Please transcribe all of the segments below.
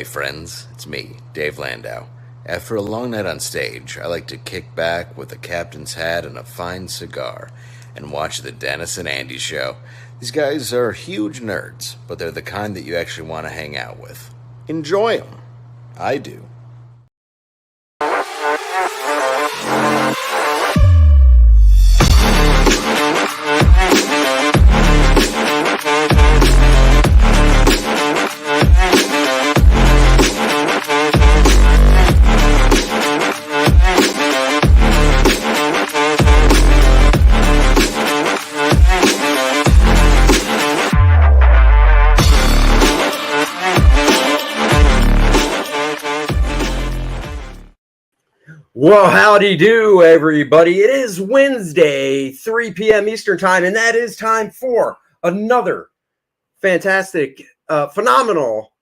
Ahoy, friends. It's me, Dave Landau. After a long night on stage, I like to kick back with a captain's hat and a fine cigar and watch the Dennis and Andy show. These guys are huge nerds, but they're the kind that you actually want to hang out with. Enjoy them. I do. Well, howdy do, everybody. It is Wednesday, 3 p.m. Eastern time, and that is time for another fantastic, phenomenal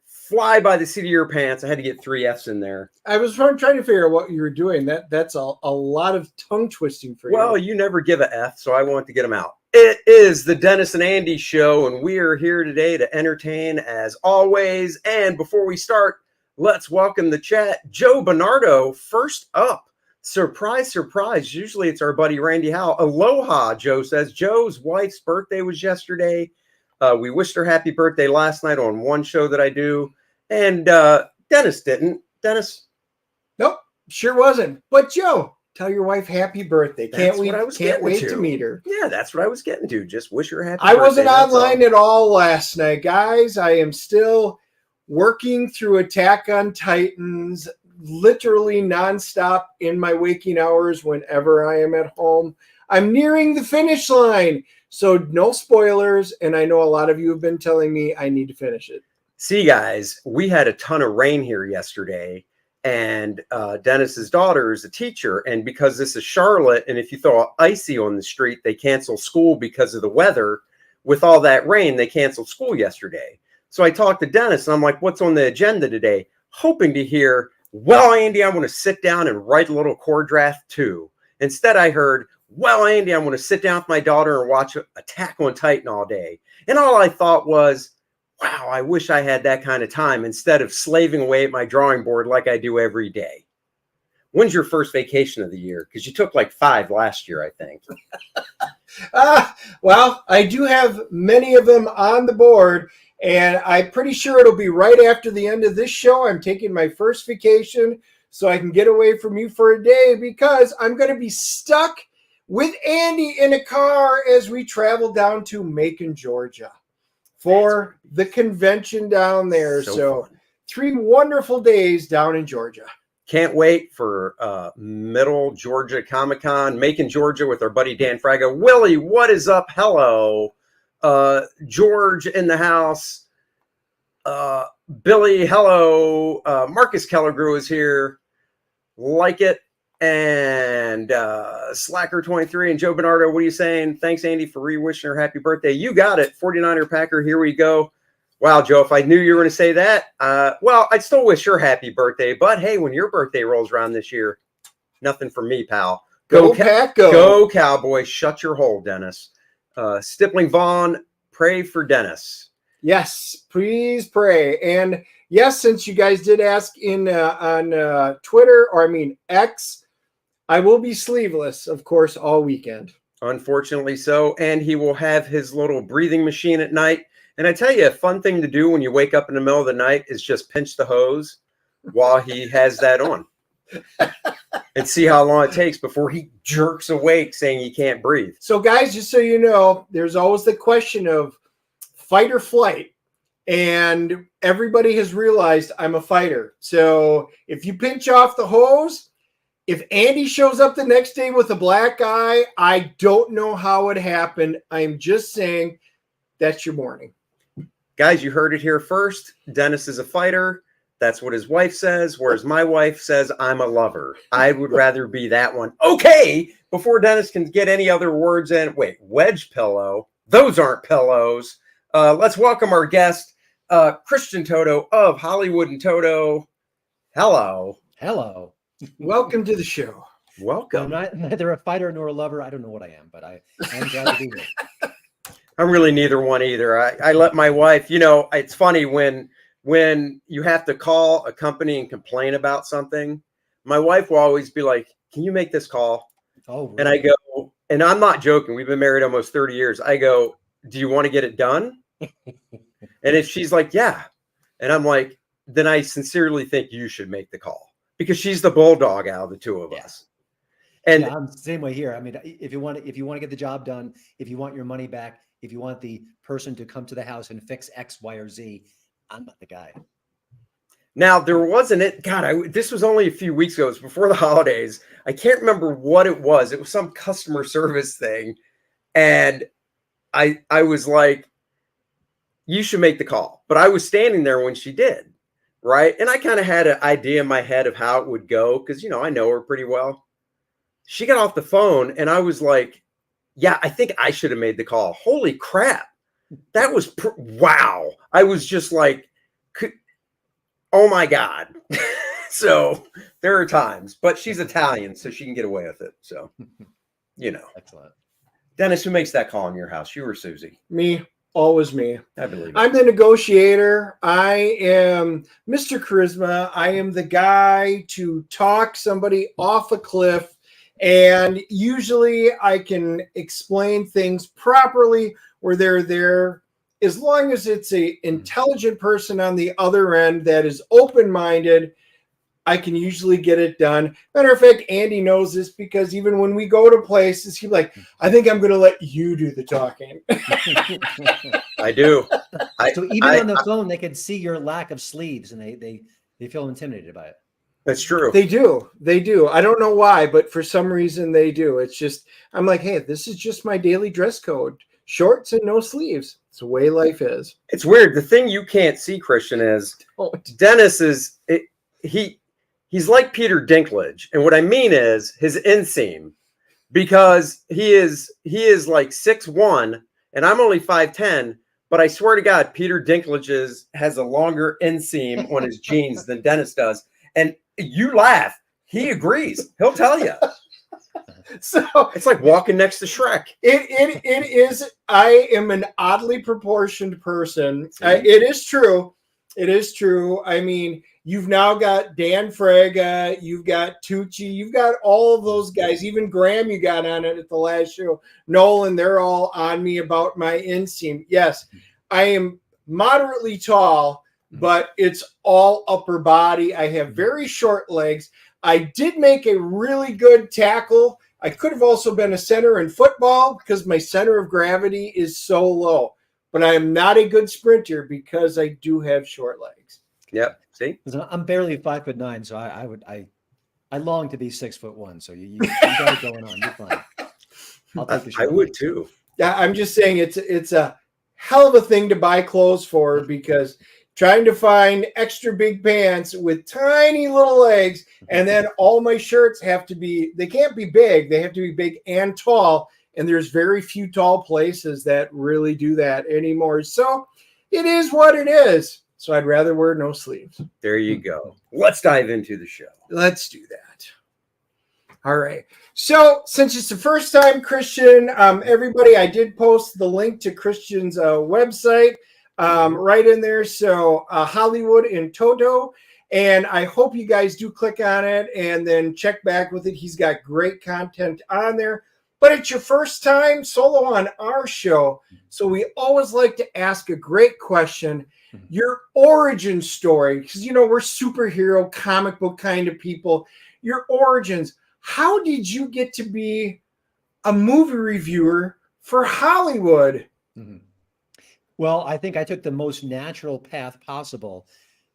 fly by the seat of your pants. I had to get 3 F's in there. I was trying to figure out what you were doing. That's a lot of tongue twisting for you. Well, you never give a F, so I want to get them out. It is the Dennis and Andy show, and we are here today to entertain as always. And before we start, let's welcome the chat. Joe Bernardo, first up. Surprise, surprise. Usually it's our buddy Randy Howell. Aloha, Joe says. Joe's wife's birthday was yesterday. We wished her happy birthday last night on one show that I do. And Dennis didn't. Dennis? Nope, sure wasn't. But Joe, tell your wife happy birthday. Can't wait to meet her. Yeah, that's what I was getting to. Just wish her happy I birthday. wasn't online at all last night, guys. I am still working through Attack on Titans, literally nonstop in my waking hours whenever I am at home. I'm nearing the finish line, so no spoilers, and I know a lot of you have been telling me I need to finish it. See, guys, we had a ton of rain here yesterday, and Dennis's daughter is a teacher, and because this is Charlotte, and if you throw icy on the street, they cancel school because of the weather. With all that rain, they canceled school yesterday. So I talked to Dennis, and I'm like, what's on the agenda today? Hoping to hear, well, Andy, I want to sit down and write a little core draft too. Instead, I heard, well, Andy, I want to sit down with my daughter and watch Attack on Titan all day. And all I thought was, wow, I wish I had that kind of time instead of slaving away at my drawing board like I do every day. When's your first vacation of the year? Because you took like 5 last year, I think. Well, I do have many of them on the board. And I'm pretty sure it'll be right after the end of this show. I'm taking my first vacation so I can get away from you for a day because I'm going to be stuck with Andy in a car as we travel down to Macon, Georgia for the convention down there. So 3 wonderful days down in Georgia. Can't wait for Middle Georgia Comic-Con, Macon, Georgia with our buddy Dan Fraga. Willie, what is up? Hello. George in the house. Billy, hello. Marcus Kellergrew is here. Like it. And Slacker23 and Joe Bernardo, what are you saying? Thanks, Andy, for re-wishing her happy birthday. You got it. 49er Packer, here we go. Wow, Joe, if I knew you were going to say that, well, I'd still wish her happy birthday. But hey, when your birthday rolls around this year, nothing for me, pal. Go Pack, go. Go, Cowboys. Shut your hole, Dennis. Stippling Vaughn, pray for Dennis. Yes, please pray. And yes, since you guys did ask on Twitter, or I mean X, I will be sleeveless, of course, all weekend. Unfortunately so. And he will have his little breathing machine at night. And I tell you, a fun thing to do when you wake up in the middle of the night is just pinch the hose while he has that on. And see how long it takes before he jerks awake saying he can't breathe. So, guys, just so you know, there's always the question of fight or flight. And everybody has realized I'm a fighter. So if you pinch off the hose, if Andy shows up the next day with a black eye, I don't know how it happened. I'm just saying that's your morning. Guys, you heard it here first. Dennis is a fighter. That's what his wife says, whereas my wife says I'm a lover. I would rather be that one. Okay, before Dennis can get any other words in. Wait, wedge pillow. Those aren't pillows. Let's welcome our guest, Christian Toto of Hollywood and Toto. Hello. Hello. Welcome to the show. Welcome. I'm neither a fighter nor a lover. I don't know what I am, but I am glad to be here. I'm really neither one either. I let my wife, you know, it's funny when when you have to call a company and complain about something, my wife will always be like, "Can you make this call?" Oh, really? And I go, and I'm not joking. We've been married almost 30 years. I go, "Do you want to get it done?" And if she's like, "Yeah," and I'm like, then I sincerely think you should make the call because she's the bulldog out of the two of us. And yeah, I'm the same way here. I mean, if you want to get the job done, if you want your money back, if you want the person to come to the house and fix X, Y, or Z, I'm not the guy. now there wasn't it. God, this was only a few weeks ago. It was before the holidays. I can't remember what it was. It was some customer service thing, and I was like, "You should make the call." But I was standing there when she did, right? And I kind of had an idea in my head of how it would go because I know her pretty well. She got off the phone, and I was like, "Yeah, I think I should have made the call." Holy crap! That was wow. I was just like, oh my God. So there are times, but she's Italian, so she can get away with it. So, Excellent. Dennis, who makes that call in your house? You or Susie? Me, always me. I believe it. I'm the negotiator. I am Mr. Charisma. I am the guy to talk somebody off a cliff. And usually I can explain things properly where they're there. As long as it's an intelligent person on the other end that is open-minded, I can usually get it done. Matter of fact, Andy knows this because even when we go to places, he's like, "I think I'm going to let you do the talking." I do. So even on the phone, they can see your lack of sleeves, and they feel intimidated by it. That's true. They do. They do. I don't know why, but for some reason they do. It's just, I'm like, hey, this is just my daily dress code. Shorts and no sleeves. It's the way life is. It's weird. The thing you can't see, Christian, is Dennis he's like Peter Dinklage. And what I mean is his inseam, because he is like 6'1", and I'm only 5'10", but I swear to God, Peter Dinklage has a longer inseam on his jeans than Dennis does. And you laugh. He agrees. He'll tell you. So it's like walking next to Shrek. It is. I am an oddly proportioned person. It is true. It is true. I mean, you've now got Dan Fraga, you've got Tucci, you've got all of those guys. Even Graham, you got on it at the last show. Nolan, they're all on me about my inseam. Yes, I am moderately tall, but it's all upper body. I have very short legs. I did make a really good tackle. I could have also been a center in football because my center of gravity is so low. But I am not a good sprinter because I do have short legs. Yep. See? I'm barely 5'9", so I long to be 6'1". So you got it going on. You're fine. I'll take the shot. I would too. Yeah, I'm just saying it's a hell of a thing to buy clothes for because trying to find extra big pants with tiny little legs, and then all my shirts they can't be big. They have to be big and tall. And there's very few tall places that really do that anymore. So it is what it is. So I'd rather wear no sleeves. There you go. Let's dive into the show. Let's do that. All right. So since it's the first time, Christian, everybody, I did post the link to Christian's website right in there. So Hollywood and Toto. And I hope you guys do click on it and then check back with it. He's got great content on there. But it's your first time solo on our show. So we always like to ask a great question, your origin story, because, we're superhero comic book kind of people. Your origins. How did you get to be a movie reviewer for Hollywood? Mm-hmm. Well, I think I took the most natural path possible.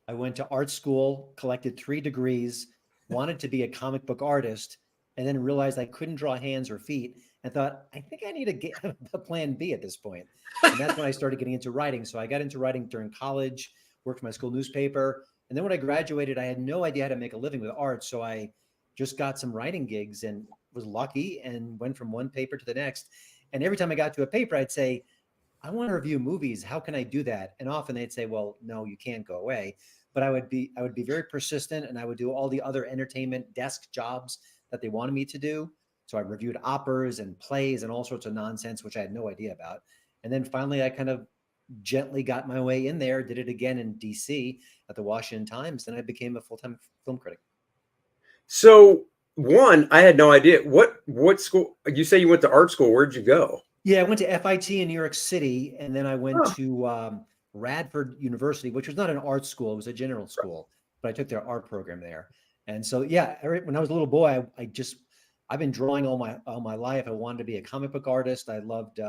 I went to art school, collected 3 degrees, wanted to be a comic book artist, and then realized I couldn't draw hands or feet and thought, I think I need to get a plan B at this point. And that's when I started getting into writing. So I got into writing during college, worked for my school newspaper. And then when I graduated, I had no idea how to make a living with art. So I just got some writing gigs and was lucky and went from one paper to the next. And every time I got to a paper, I'd say, I want to review movies. How can I do that? And often they'd say, well, no, you can't go away. But I would be very persistent, and I would do all the other entertainment desk jobs that they wanted me to do. So I reviewed operas and plays and all sorts of nonsense, which I had no idea about. And then finally, I kind of gently got my way in there, did it again in DC at the Washington Times. Then I became a full-time film critic. So one, I had no idea. What school? You say you went to art school. Where'd you go? Yeah, I went to FIT in New York City, and then I went Oh, to Radford University, which was not an art school; it was a general right. school. But I took their art program there, and so yeah, when I was a little boy, I've been drawing all my life. I wanted to be a comic book artist. I loved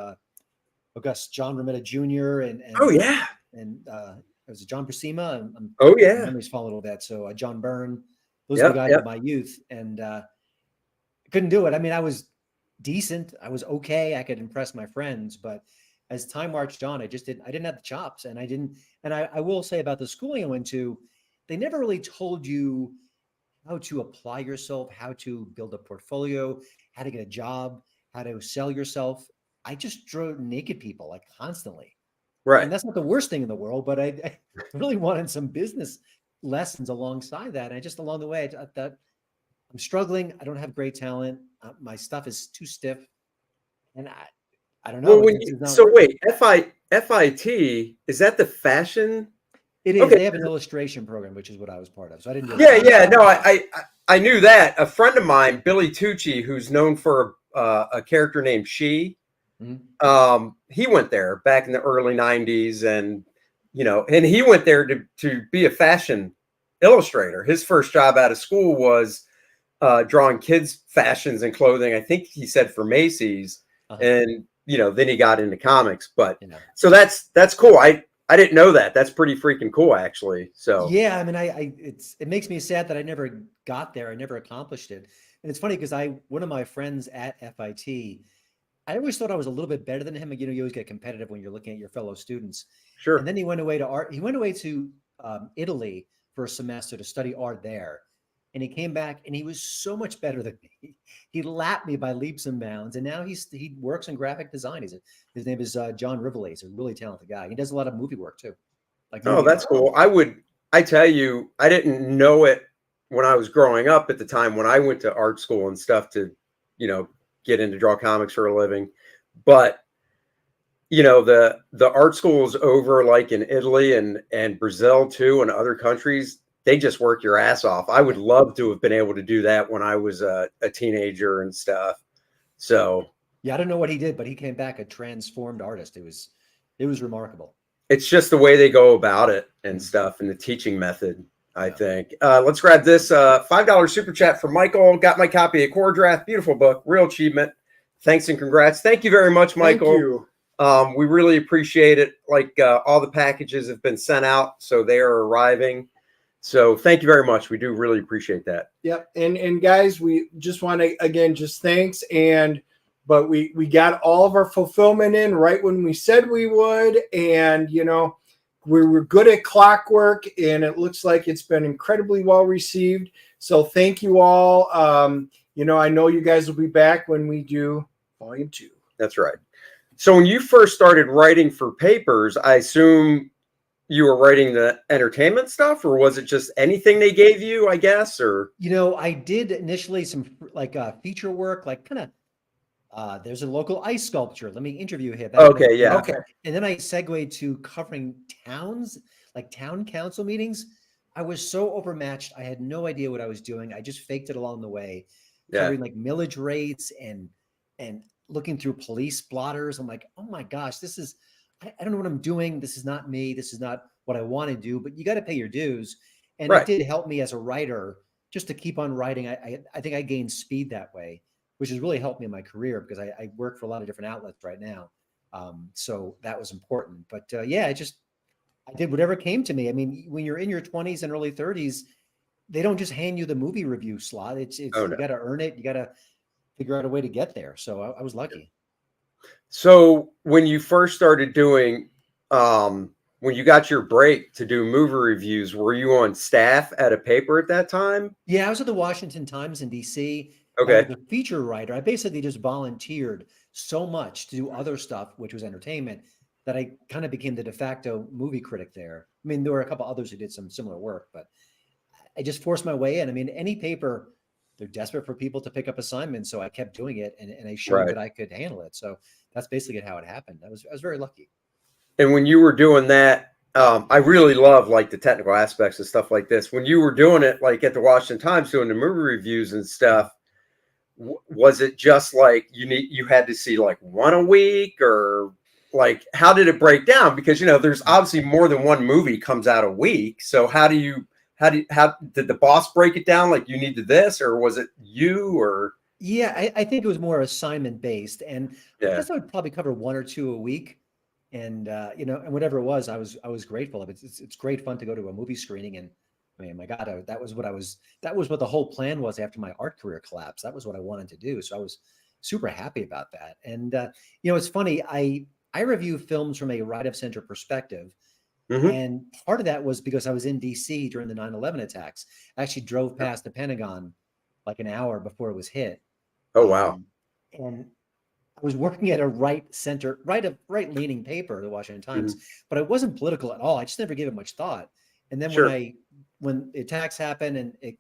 August John Romita Jr. Oh yeah. and it was John Buscema, and Oh my yeah. memory's falling a little bit. So John Byrne, those are the Yep. guys Yep. of my youth, and couldn't do it. I mean, I was decent. I was okay. I could impress my friends, but as time marched on, I didn't have the chops, and I didn't. And I will say about the schooling I went to, they never really told you how to apply yourself, how to build a portfolio, how to get a job, how to sell yourself. I just drew naked people like constantly. Right. And that's not the worst thing in the world, but I really wanted some business lessons alongside that. And I just along the way, I thought I'm struggling. I don't have great talent. My stuff is too stiff, and I don't Well, know. when This you, is not so working. wait, FIT, is that the fashion? It is. Okay. They have an illustration program, which is what I was part of. So I didn't do a Yeah, comic yeah. No, book. I knew that. A friend of mine, Billy Tucci, who's known for a character named She, Mhm. he went there back in the early '90s, and and he went there to be a fashion illustrator. His first job out of school was drawing kids' fashions and clothing. I think he said for Macy's, Uh-huh. and then he got into comics. But Yeah. so that's cool. I didn't know that. That's pretty freaking cool, actually. So Yeah. I mean, it makes me sad that I never got there. I never accomplished it. And it's funny because one of my friends at FIT, I always thought I was a little bit better than him. You always get competitive when you're looking at your fellow students. And sure, then he went away to art. He went away to Italy for a semester to study art there. And he came back and he was so much better than me. He lapped me by leaps and bounds. And now he works in graphic design. His name is John Rivoli. He's a really talented guy. He does a lot of movie work too, like oh, movie that's editing. cool. I tell you, I didn't know it when I was growing up at the time when I went to art school and stuff to, get into draw comics for a living. But the art schools over like in Italy and Brazil too and other countries, they just work your ass off. I would Yeah. love to have been able to do that when I was a teenager and stuff. So Yeah, I don't know what he did, but he came back a transformed artist. It was remarkable. it's just the way they go about it and Mm. stuff and the teaching method, I Yeah. think. Let's grab this $5 super chat from Michael. Got my copy of Core Draft. Beautiful book. Real achievement. Thanks and congrats. Thank you very much, Thank Michael. you. We really appreciate it. Like all the packages have been sent out, so they are arriving. So thank you very much. We do really appreciate that. Yep. And guys, we just want to again just thanks but we got all of our fulfillment in right when we said we would, and we were good at clockwork, and it looks like it's been incredibly well received. So thank you all. I know you guys will be back when we do volume 2. That's right. So when you first started writing for papers, I assume you were writing the entertainment stuff, or was it just anything they gave you, I guess, or I did initially some like feature work, like kind of there's a local ice sculpture. Let me interview him. That kind of okay, yeah. Okay. And then I segued to covering towns, like town council meetings. I was so overmatched. I had no idea what I was doing. I just faked it along the way, Yeah. covering like millage rates and looking through police blotters. I'm like, oh my gosh, I don't know what I'm doing. This is not me. This is not what I want to do, but you got to pay your dues. And Right. it did help me as a writer just to keep on writing. I think I gained speed that way, which has really helped me in my career because I work for a lot of different outlets right now. So that was important. But yeah, I did whatever came to me. I mean, when you're in your 20s and early 30s, they don't just hand you the movie review slot. It's Oh, you no. got to earn it. You got to figure out a way to get there. So I was lucky. So when you first started doing, when you got your break to do movie reviews, were you on staff at a paper at that time? Yeah, I was at the Washington Times in DC. I Okay. was a feature writer. I basically just volunteered so much to do other stuff, which was entertainment, that I kind of became the de facto movie critic there. I mean, there were a couple others who did some similar work, but I just forced my way in. I mean, any paper, they're desperate for people to pick up assignments. So I kept doing it and I showed Right. that I could handle it. So that's basically how it happened. I was very lucky. And when you were doing that, I really love like the technical aspects of stuff like this. When you were doing it, like at the Washington Times, doing the movie reviews and stuff, was it just like you had to see like one a week, or like how did it break down? Because there's obviously more than one movie comes out a week. So how did the boss break it down? Like, you needed this, or was it you, or? Yeah, I think it was more assignment based, and I Yeah. guess I would probably cover one or two a week, and and whatever it was, I was grateful of it. It's great fun to go to a movie screening, and I mean, my God, that was what the whole plan was after my art career collapsed. That was what I wanted to do, so I was super happy about that. And it's funny, I review films from a right of center perspective. Mm-hmm. And part of that was because I was in DC during the 9/11 attacks. I actually drove past the Pentagon like an hour before it was hit. Oh, wow. And I was working at a right leaning paper, the Washington Times, but I wasn't political at all. I just never gave it much thought. And then Sure. when the attacks happened and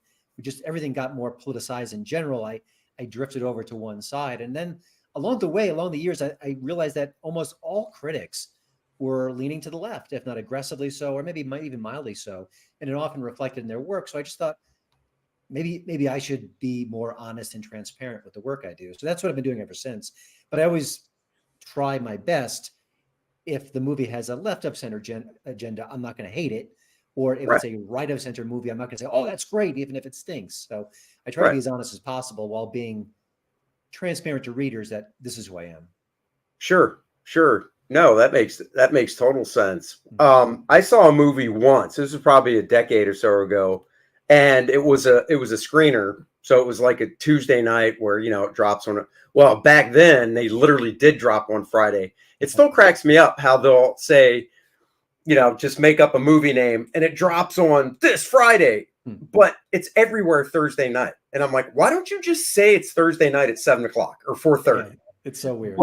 everything got more politicized in general, I drifted over to one side. And then along the years, I realized that almost all critics were leaning to the left, if not aggressively so, or maybe even mildly so. And it often reflected in their work. So I just thought, maybe I should be more honest and transparent with the work I do. So that's what I've been doing ever since. But I always try my best. If the movie has a left of center agenda, I'm not going to hate it. Or if it's a right of center movie, I'm not going to say, oh, that's great, even if it stinks. So I try to be as honest as possible while being transparent to readers that this is who I am. Sure. No, that makes total sense. I saw a movie once. This was probably a decade or so ago. And it was a screener. So it was like a Tuesday night where, it drops on well, back then they literally did drop on Friday. It still cracks me up how they'll say, just make up a movie name and it drops on this Friday, but it's everywhere Thursday night. And I'm like, why don't you just say it's Thursday night at 7:00 or 4:30? Yeah, it's so weird.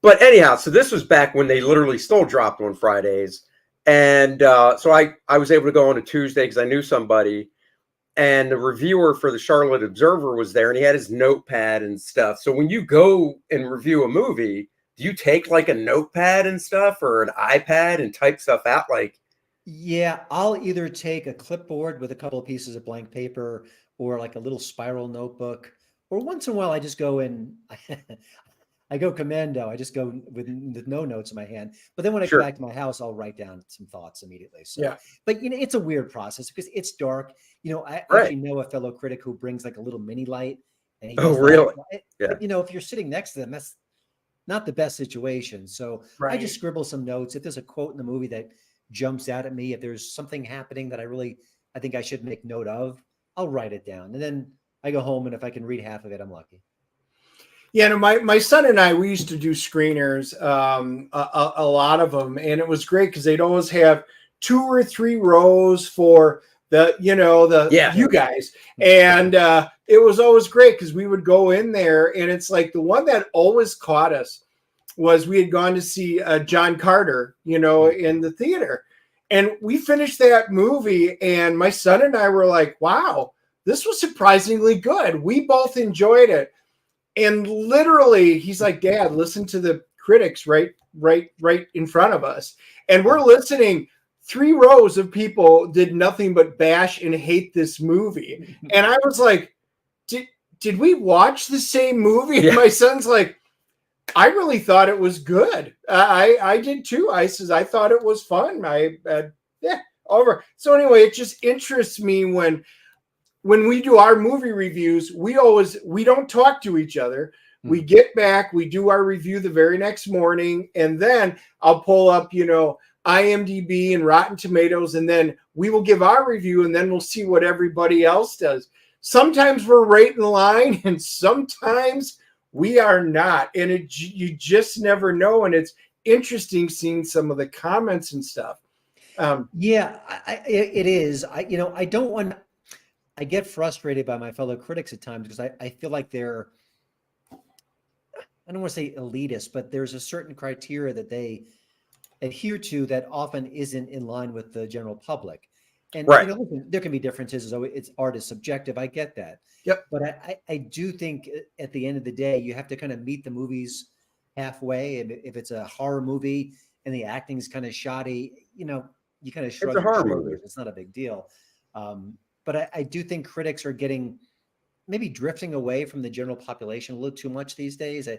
But anyhow, so this was back when they literally still dropped on Fridays. And so I was able to go on a Tuesday because I knew somebody. And the reviewer for the Charlotte Observer was there, and he had his notepad and stuff. So when you go and review a movie, do you take like a notepad and stuff, or an iPad and type stuff out? Like, yeah, I'll either take a clipboard with a couple of pieces of blank paper, or like a little spiral notebook, or once in a while I just go in. I go commando. I just go with no notes in my hand. But then when I go back to my house, I'll write down some thoughts immediately. So, yeah. But it's a weird process because it's dark. I actually know a fellow critic who brings like a little mini light. And he really? Yeah. But, if you're sitting next to them, that's not the best situation. So I just scribble some notes. If there's a quote in the movie that jumps out at me, if there's something happening that I think I should make note of, I'll write it down. And then I go home, and if I can read half of it, I'm lucky. Yeah, no, my son and I, we used to do screeners, a lot of them, and it was great because they'd always have 2 or 3 rows for you guys, and it was always great because we would go in there, and it's like the one that always caught us was we had gone to see John Carter, in the theater, and we finished that movie, and my son and I were like, wow, this was surprisingly good. We both enjoyed it. And literally, he's like, Dad, listen to the critics right in front of us. And we're listening. 3 rows of people did nothing but bash and hate this movie. And I was like, did we watch the same movie? Yeah. And my son's like, I really thought it was good. I did too. I thought it was fun. Over. So anyway, it just interests me when we do our movie reviews, we don't talk to each other. We get back, we do our review the very next morning, and then I'll pull up, IMDb and Rotten Tomatoes, and then we will give our review, and then we'll see what everybody else does. Sometimes we're right in line, and sometimes we are not, and you just never know, and it's interesting seeing some of the comments and stuff. It is. I don't want. I get frustrated by my fellow critics at times because I feel like they're, I don't want to say elitist, but there's a certain criteria that they adhere to that often isn't in line with the general public. And there can be differences. So art is subjective. I get that. Yep. But I do think at the end of the day, you have to kind of meet the movies halfway. And if it's a horror movie, and the acting's kind of shoddy, you kind of It's shrug a your horror shoulders. movie. It's not a big deal. But I do think critics are getting maybe drifting away from the general population a little too much these days. I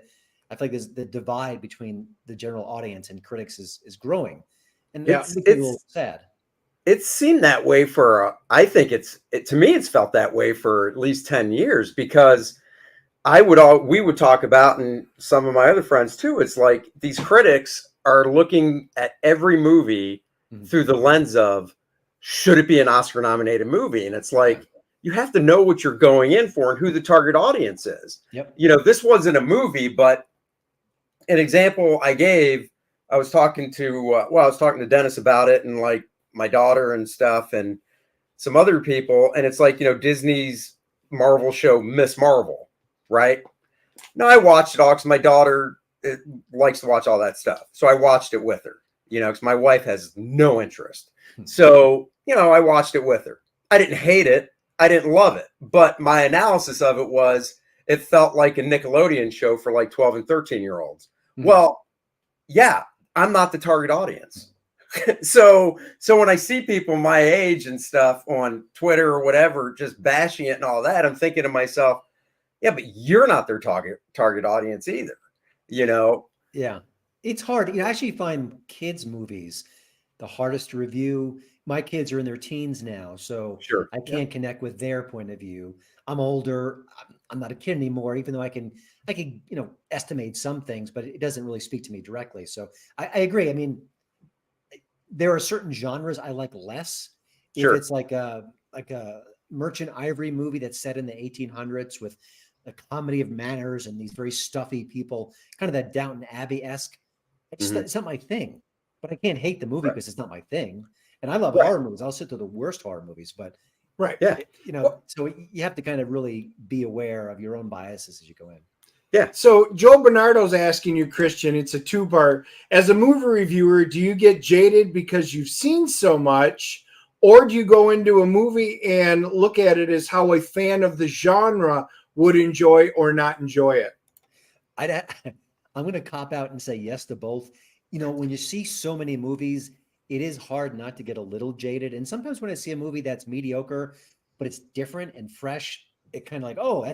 feel like there's the divide between the general audience and critics is growing, and Yeah, it's a little sad. It's seemed that way for I think to me it's felt that way for at least 10 years, because we would talk about, and some of my other friends too, it's like these critics are looking at every movie through the lens of, should it be an Oscar nominated movie? And it's like, you have to know what you're going in for and who the target audience is. Yep. This wasn't a movie, but an example I gave, I was talking to Dennis about it, and like my daughter and stuff, and some other people. And it's like, Disney's Marvel show, Miss Marvel, right? Now, I watched it all because my daughter likes to watch all that stuff. So I watched it with her, because my wife has no interest. So, I watched it with her. I didn't hate it. I didn't love it. But my analysis of it was, it felt like a Nickelodeon show for like 12 and 13-year-olds. Well, yeah, I'm not the target audience. So when I see people my age and stuff on Twitter or whatever, just bashing it and all that, I'm thinking to myself, yeah, but you're not their target audience either, Yeah, it's hard. I actually find kids' movies the hardest to review. My kids are in their teens now, so Sure. I can't connect with their point of view. I'm older. I'm not a kid anymore, even though I can estimate some things, but it doesn't really speak to me directly. So I agree. I mean, there are certain genres I like less. Sure. If it's like a Merchant Ivory movie that's set in the 1800s with a comedy of manners and these very stuffy people, kind of that Downton Abbey-esque, it's not my thing. But I can't hate the movie because it's not my thing. And I love horror movies. I'll sit through the worst horror movies, but yeah, so you have to kind of really be aware of your own biases as you go in. Yeah. So Joe Bernardo's asking you, Christian, it's a two-part. As a movie reviewer, do you get jaded because you've seen so much, or do you go into a movie and look at it as how a fan of the genre would enjoy or not enjoy it? I'm going to cop out and say yes to both. When you see so many movies, it is hard not to get a little jaded. And sometimes when I see a movie that's mediocre, but it's different and fresh, it kind of like, oh,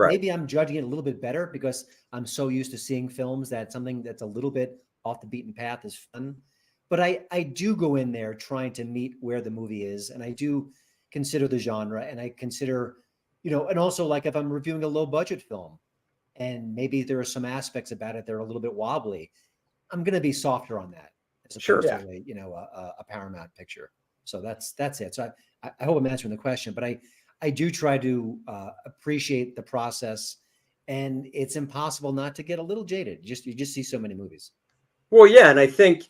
maybe I'm judging it a little bit better because I'm so used to seeing films that something that's a little bit off the beaten path is fun. But I do go in there trying to meet where the movie is. And I do consider the genre, and I consider, and also like if I'm reviewing a low budget film and maybe there are some aspects about it that are a little bit wobbly, I'm going to be softer on that as opposed to a Paramount picture. So that's it. So I hope I'm answering the question, but I do try to appreciate the process, and it's impossible not to get a little jaded. You just see so many movies. Well, yeah. And I think,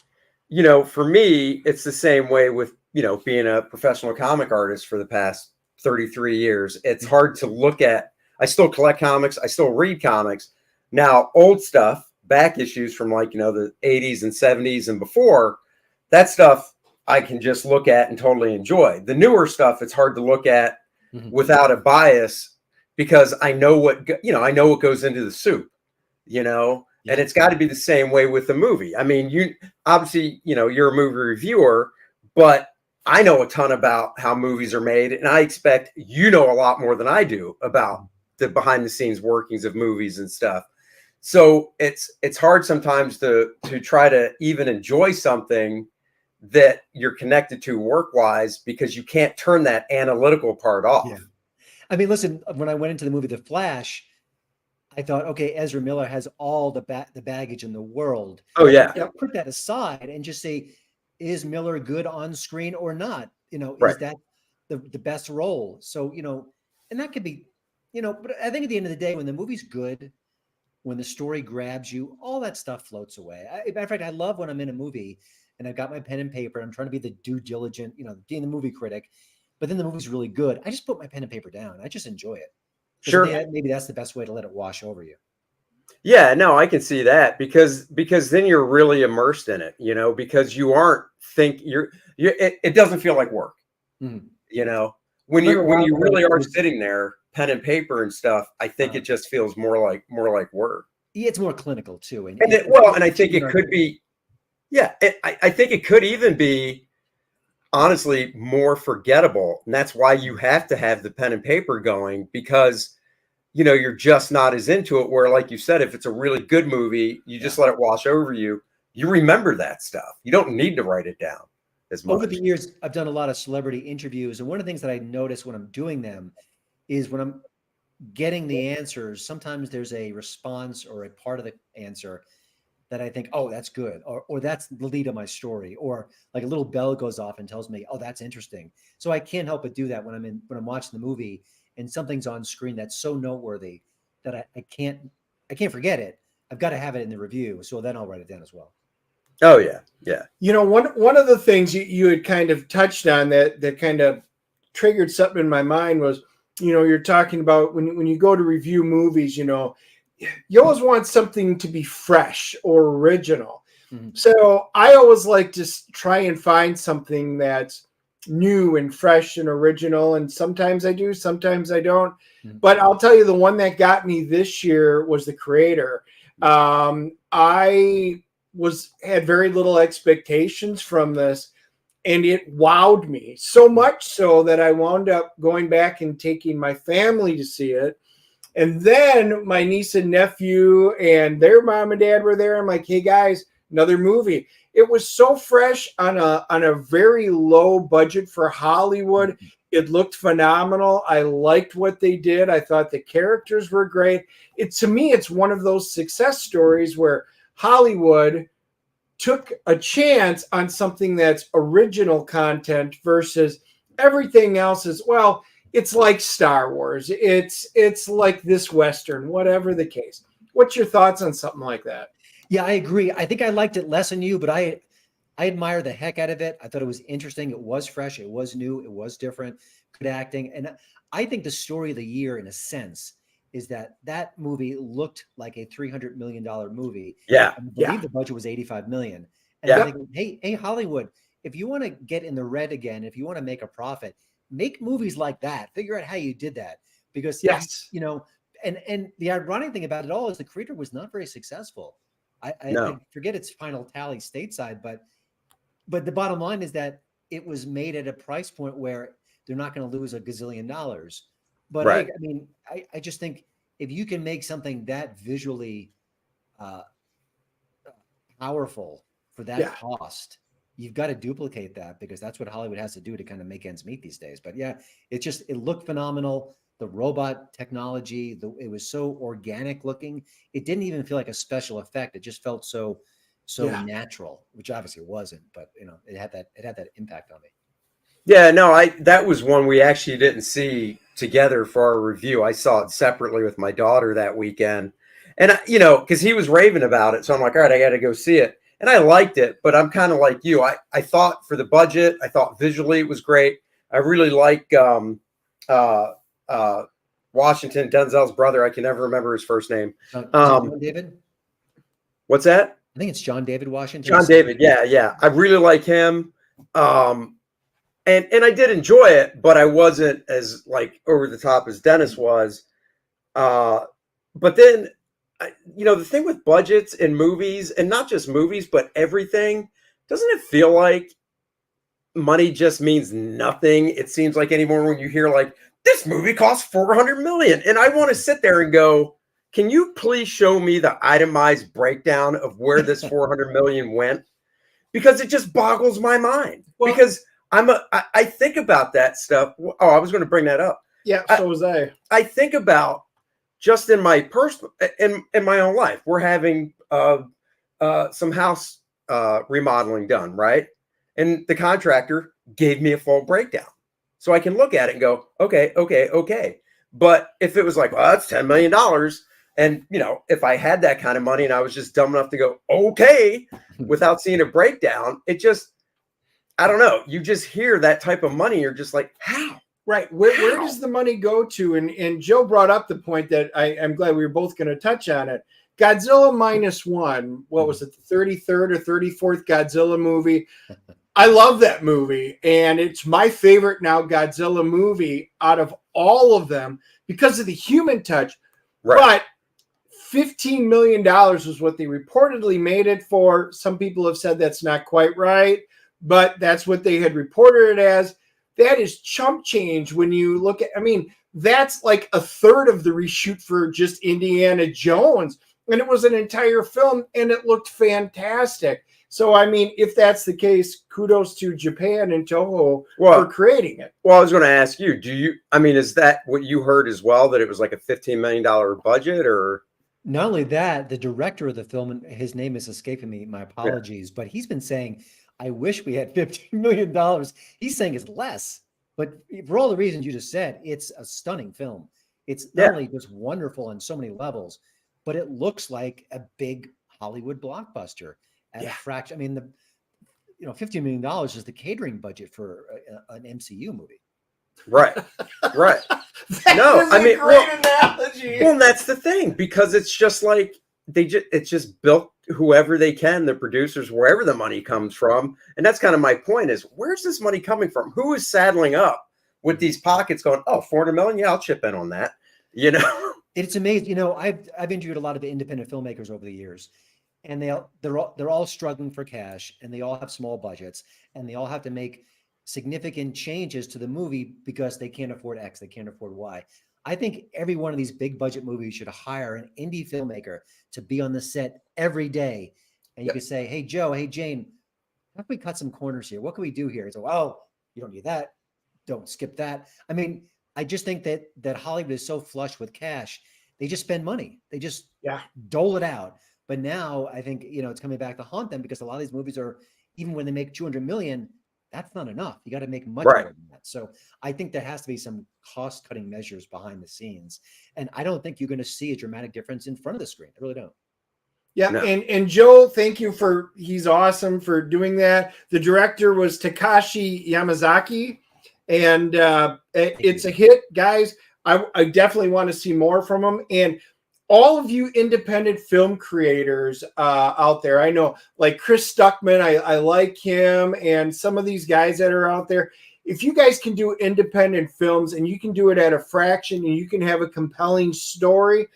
for me, it's the same way with, being a professional comic artist for the past 33 years. It's hard to look at. I still collect comics. I still read comics. Now, old stuff, back issues from like, the 80s and 70s and before, that stuff I can just look at and totally enjoy. The newer stuff, it's hard to look at without a bias, because I know what goes into the soup, and it's got to be the same way with the movie. I mean, you obviously, you're a movie reviewer, but I know a ton about how movies are made, and I expect a lot more than I do about the behind the scenes workings of movies and stuff. So it's hard sometimes to try to even enjoy something that you're connected to work wise, because you can't turn that analytical part off. Yeah. I mean, listen, when I went into the movie The Flash, I thought, okay, Ezra Miller has all the baggage in the world. Oh yeah. Put that aside and just say, is Miller good on screen or not? Right. Is that the best role? So, and that could be, but I think at the end of the day, when the movie's good, when the story grabs you, all that stuff floats away. Matter of fact, I love when I'm in a movie and I've got my pen and paper. I'm trying to be the due diligent, being the movie critic, but then the movie's really good. I just put my pen and paper down. I just enjoy it. Sure. Maybe that's the best way to let it wash over you. Yeah, no, I can see that because then you're really immersed in it, because you aren't it doesn't feel like work, when you really are sitting there, pen and paper and stuff. I think it just feels more like work. Yeah, it's more clinical too. And I think it could be Yeah, I think it could even be honestly more forgettable, and that's why you have to have the pen and paper going, because you're just not as into it. Where, like you said, if it's a really good movie, you just let it wash over you. You remember that stuff. You don't need to write it down as much. Over the years, I've done a lot of celebrity interviews, and one of the things that I notice when I'm doing them is when I'm getting the answers, sometimes there's a response or a part of the answer that I think, oh, that's good, or that's the lead of my story, or like a little bell goes off and tells me, oh, that's interesting. So I can't help but do that when I'm watching the movie and something's on screen that's so noteworthy that I can't forget it. I've got to have it in the review, so then I'll write it down as well. Oh yeah, yeah. One of the things you had kind of touched on that kind of triggered something in my mind was, you're talking about when you go to review movies, you always want something to be fresh or original. Mm-hmm. So I always like to try and find something that's new and fresh and original. And sometimes I do, sometimes I don't. Mm-hmm. But I'll tell you, the one that got me this year was The Creator. I had very little expectations from this, and it wowed me so much so that I wound up going back and taking my family to see it. And then my niece and nephew and their mom and dad were there. I'm like, hey guys, another movie. It was so fresh on a very low budget for Hollywood. It looked phenomenal. I liked what they did. I thought the characters were great. To me, it's one of those success stories where Hollywood took a chance on something that's original content versus everything else is, well, it's like Star Wars. It's like this Western, whatever the case. What's your thoughts on something like that? Yeah, I agree. I think I liked it less than you, but I admire the heck out of it. I thought it was interesting. It was fresh. It was new. It was different. Good acting. And I think the story of the year, in a sense, is that movie looked like a $300 million movie. Yeah. I believe the budget was $85 million. And I think, hey, Hollywood, if you want to get in the red again, if you want to make a profit, make movies like that. Figure out how you did that. Because, and the ironic thing about it all is The Creator was not very successful. I forget its final tally stateside, but the bottom line is that it was made at a price point where they're not going to lose $1 gazillion. But right. I just think if you can make something that visually powerful for that cost, you've got to duplicate that, because that's what Hollywood has to do to kind of make ends meet these days. But yeah, it looked phenomenal. The robot technology, it was so organic looking. It didn't even feel like a special effect. It just felt so natural, which obviously it wasn't, but it had that impact on me. Yeah, no, that was one we actually didn't see together for our review. I saw it separately with my daughter that weekend. And because he was raving about it. So I'm like, all right, I got to go see it. And I liked it, but I'm kind of like you. I thought for the budget, I thought visually it was great. I really like Washington, Denzel's brother. I can never remember his first name. John David? What's that? I think it's John David Washington. John David, yeah. I really like him. And I did enjoy it, but I wasn't as like over the top as Dennis was. But then, the thing with budgets in movies, and not just movies, but everything, doesn't it feel like money just means nothing? It seems like anymore when you hear like, this movie costs $400 million. And I want to sit there and go, can you please show me the itemized breakdown of where this $400 million went? Because it just boggles my mind. Well, because I think about that stuff. Oh, I was going to bring that up. Yeah, so was I. I think about just in my personal, in my own life, we're having some house remodeling done, right? And the contractor gave me a full breakdown. So I can look at it and go, okay. But if it was like, well, that's $10 million. And, if I had that kind of money and I was just dumb enough to go, okay, without seeing a breakdown, it just, I don't know. You just hear that type of money. You're just like, how? Right. Where does the money go to? And Joe brought up the point that I'm glad we were both going to touch on it. Godzilla -1, what was it, the 33rd or 34th Godzilla movie? I love that movie, and it's my favorite now Godzilla movie out of all of them because of the human touch. Right. But $15 million was what they reportedly made it for. Some people have said that's not quite right, but that's what they had reported it as. That is chump change when you look at, I mean, that's like a third of the reshoot for just Indiana Jones. And it was an entire film and it looked fantastic. So, I mean, if that's the case, kudos to Japan and Toho for creating it. Well, I was going to ask you, is that what you heard as well, that it was like a $15 million budget? Or not only that, the director of the film, and his name is escaping me, my apologies, but he's been saying, I wish we had $15 million. He's saying it's less. But for all the reasons you just said, it's a stunning film. It's not only just wonderful on so many levels, but it looks like a big Hollywood blockbuster at a fraction. I mean, $15 million is the catering budget for an MCU movie. Right. Right. Analogy. Well, that's the thing, because it's just like it's just built whoever they can, the producers, wherever the money comes from. And that's kind of my point, is where's this money coming from? Who is saddling up with these pockets going, oh, 400 million? Yeah, I'll chip in on that. It's amazing. I've interviewed a lot of independent filmmakers over the years, and they're all struggling for cash, and they all have small budgets, and they all have to make significant changes to the movie because they can't afford X, they can't afford Y. I think every one of these big budget movies should hire an indie filmmaker to be on the set every day. And you could say, hey, Joe, hey, Jane, how can we cut some corners here? What can we do here? So, oh, you don't need that. Don't skip that. I mean, I just think that Hollywood is so flush with cash. They just spend money. They just dole it out. But now I think, it's coming back to haunt them, because a lot of these movies are, even when they make 200 million, that's not enough. You got to make much more than that. So I think there has to be some cost-cutting measures behind the scenes. And I don't think you're going to see a dramatic difference in front of the screen. I really don't. Yeah. No. And Joe, thank you he's awesome for doing that. The director was Takashi Yamazaki, and it's a hit, guys. I definitely want to see more from him. And all of you independent film creators out there, I know, like Chris Stuckman, I like him, and some of these guys that are out there. If you guys can do independent films and you can do it at a fraction and you can have a compelling story,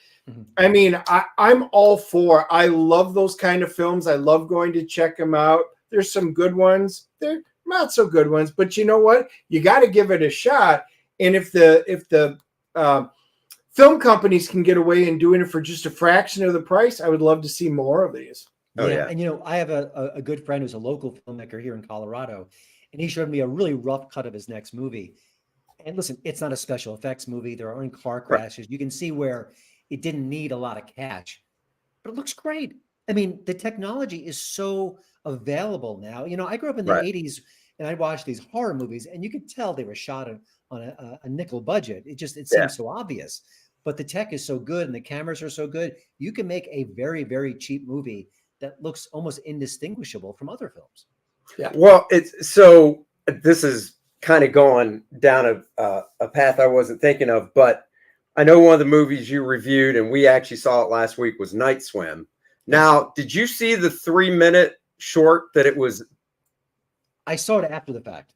I mean, I'm all for. I love those kind of films. I love going to check them out. There's some good ones. They're not so good ones, but you know what? You got to give it a shot. And if the film companies can get away and doing it for just a fraction of the price, I would love to see more of these. Oh, yeah. And, I have a good friend who's a local filmmaker here in Colorado, and he showed me a really rough cut of his next movie. And listen, it's not a special effects movie. There aren't car crashes. Right. You can see where it didn't need a lot of cash, but it looks great. I mean, the technology is so available now. I grew up in the 80s, and I watched these horror movies, and you could tell they were shot on a nickel budget. It seems so obvious. But the tech is so good and the cameras are so good, you can make a very, very cheap movie that looks almost indistinguishable from other films. Yeah. Well, this is kind of going down a path I wasn't thinking of, but I know one of the movies you reviewed, and we actually saw it last week, was Night Swim. Now, did you see the 3-minute short that it was? I saw it after the fact.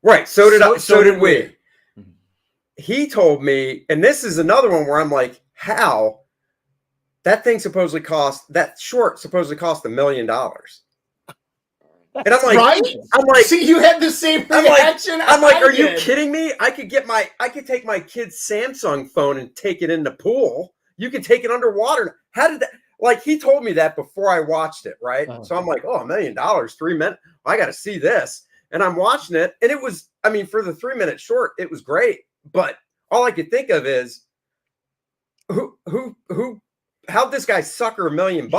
Right. So did we. He told me, and this is another one where I'm like, how? That short supposedly cost $1 million. And I'm like, see, you had the same reaction. I'm like, are you kidding me? I could take my kid's Samsung phone and take it in the pool. You can take it underwater. How did that? Like, he told me that before I watched it, right? Oh, so I'm like, $1 million, 3 minutes. I got to see this. And I'm watching it, and it was, for the 3-minute short, it was great. But all I could think of is, how'd this guy sucker $1 million?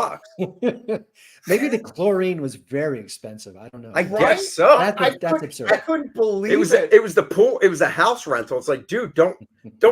Maybe the chlorine was very expensive. I don't know. I guess so. That's absurd. I couldn't believe it. It was the pool. It was a house rental. It's like, dude, don't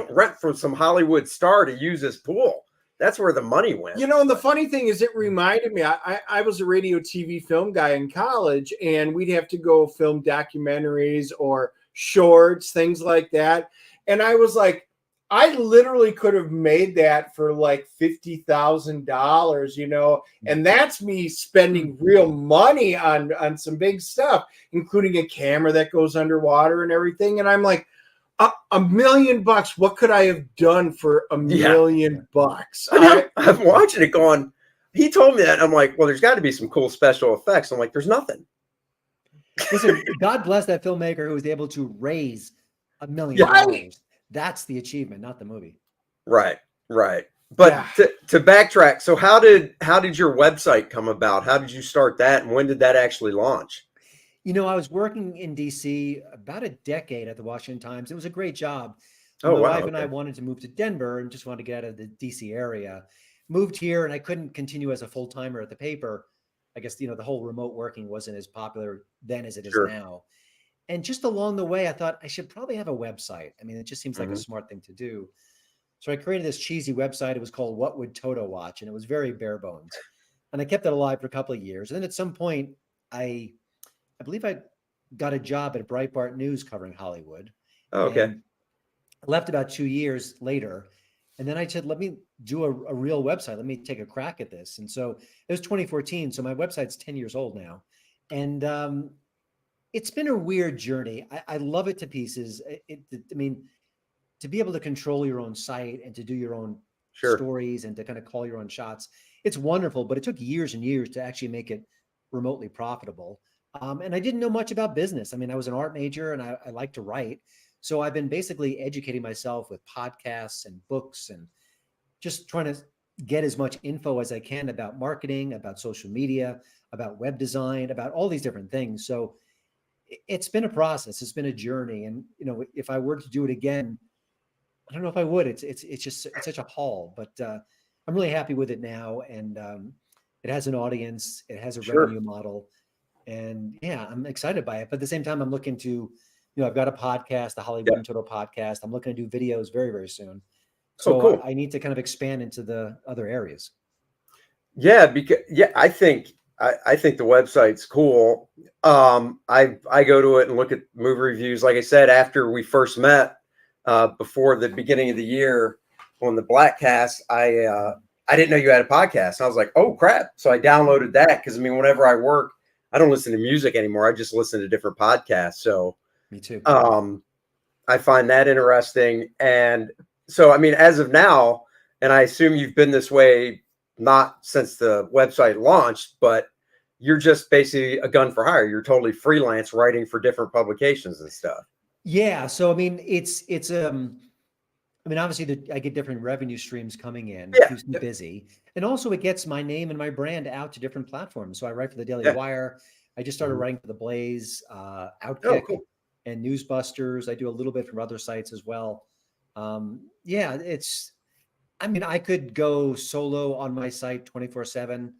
rent from some Hollywood star to use this pool. That's where the money went. And the funny thing is, it reminded me, I was a radio, TV, film guy in college, and we'd have to go film documentaries or shorts, things like that. And I was like, I literally could have made that for like $50,000, and that's me spending real money on some big stuff, including a camera that goes underwater and everything. And I'm like, $1 million. What could I have done for $1 million? I'm watching it going, he told me that. I'm like, well, there's got to be some cool special effects. I'm like, there's nothing. Listen, God bless that filmmaker who was able to raise $1 million. That's the achievement, not the movie. Right. But to backtrack, so how did your website come about? How did you start that, and when did that actually launch? You know, I was working in DC about a decade at the Washington Times. It was a great job. Oh, My wow, wife and I wanted to move to Denver and just wanted to get out of the DC area. Moved here, and I couldn't continue as a full-timer at the paper. I guess, the whole remote working wasn't as popular then as it is now. And just along the way, I thought I should probably have a website. I mean, it just seems like a smart thing to do. So I created this cheesy website. It was called What Would Toto Watch? And it was very bare bones. And I kept it alive for a couple of years. And then at some point, I believe I got a job at Breitbart News covering Hollywood. Oh, okay. And I left about 2 years later. And then I said, let me do a real website. Let me take a crack at this. And so it was 2014. So my website's 10 years old now. And it's been a weird journey. I love it to pieces. I mean, to be able to control your own site and to do your own stories and to kind of call your own shots, it's wonderful. But it took years and years to actually make it remotely profitable. And I didn't know much about business. I mean, I was an art major and I like to write. So I've been basically educating myself with podcasts and books and just trying to get as much info as I can about marketing, about social media, about web design, about all these different things. So it's been a process. It's been a journey. And, if I were to do it again, I don't know if I would. It's such a haul, but I'm really happy with it now. And it has an audience. It has a revenue model. And yeah, I'm excited by it. But at the same time, I'm looking to, I've got a podcast, the Hollywood and Toto podcast. I'm looking to do videos very, very soon. So cool. I need to kind of expand into the other areas. Yeah, because I think the website's cool. I go to it and look at movie reviews. Like I said, after we first met, before the beginning of the year on the Blackcast, I didn't know you had a podcast. And I was like, oh crap. So I downloaded that because whenever I work, I don't listen to music anymore. I just listen to different podcasts. So me too. I find that interesting. And so, as of now, and I assume you've been this way, not since the website launched, but you're just basically a gun for hire. You're totally freelance writing for different publications and stuff. Yeah. So, it's obviously I get different revenue streams coming in. It keeps me busy. And also it gets my name and my brand out to different platforms. So I write for the Daily Wire. I just started writing for the Blaze, Outkick, and Newsbusters. I do a little bit from other sites as well. I could go solo on my site 24/7.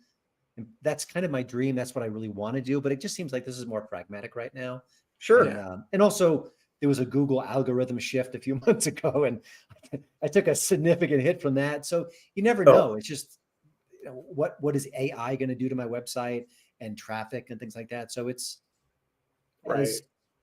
And that's kind of my dream. That's what I really want to do. But it just seems like this is more pragmatic right now. Sure. And also there was a Google algorithm shift a few months ago, and I took a significant hit from that. So you never know. It's just, what is AI going to do to my website and traffic and things like that. So it's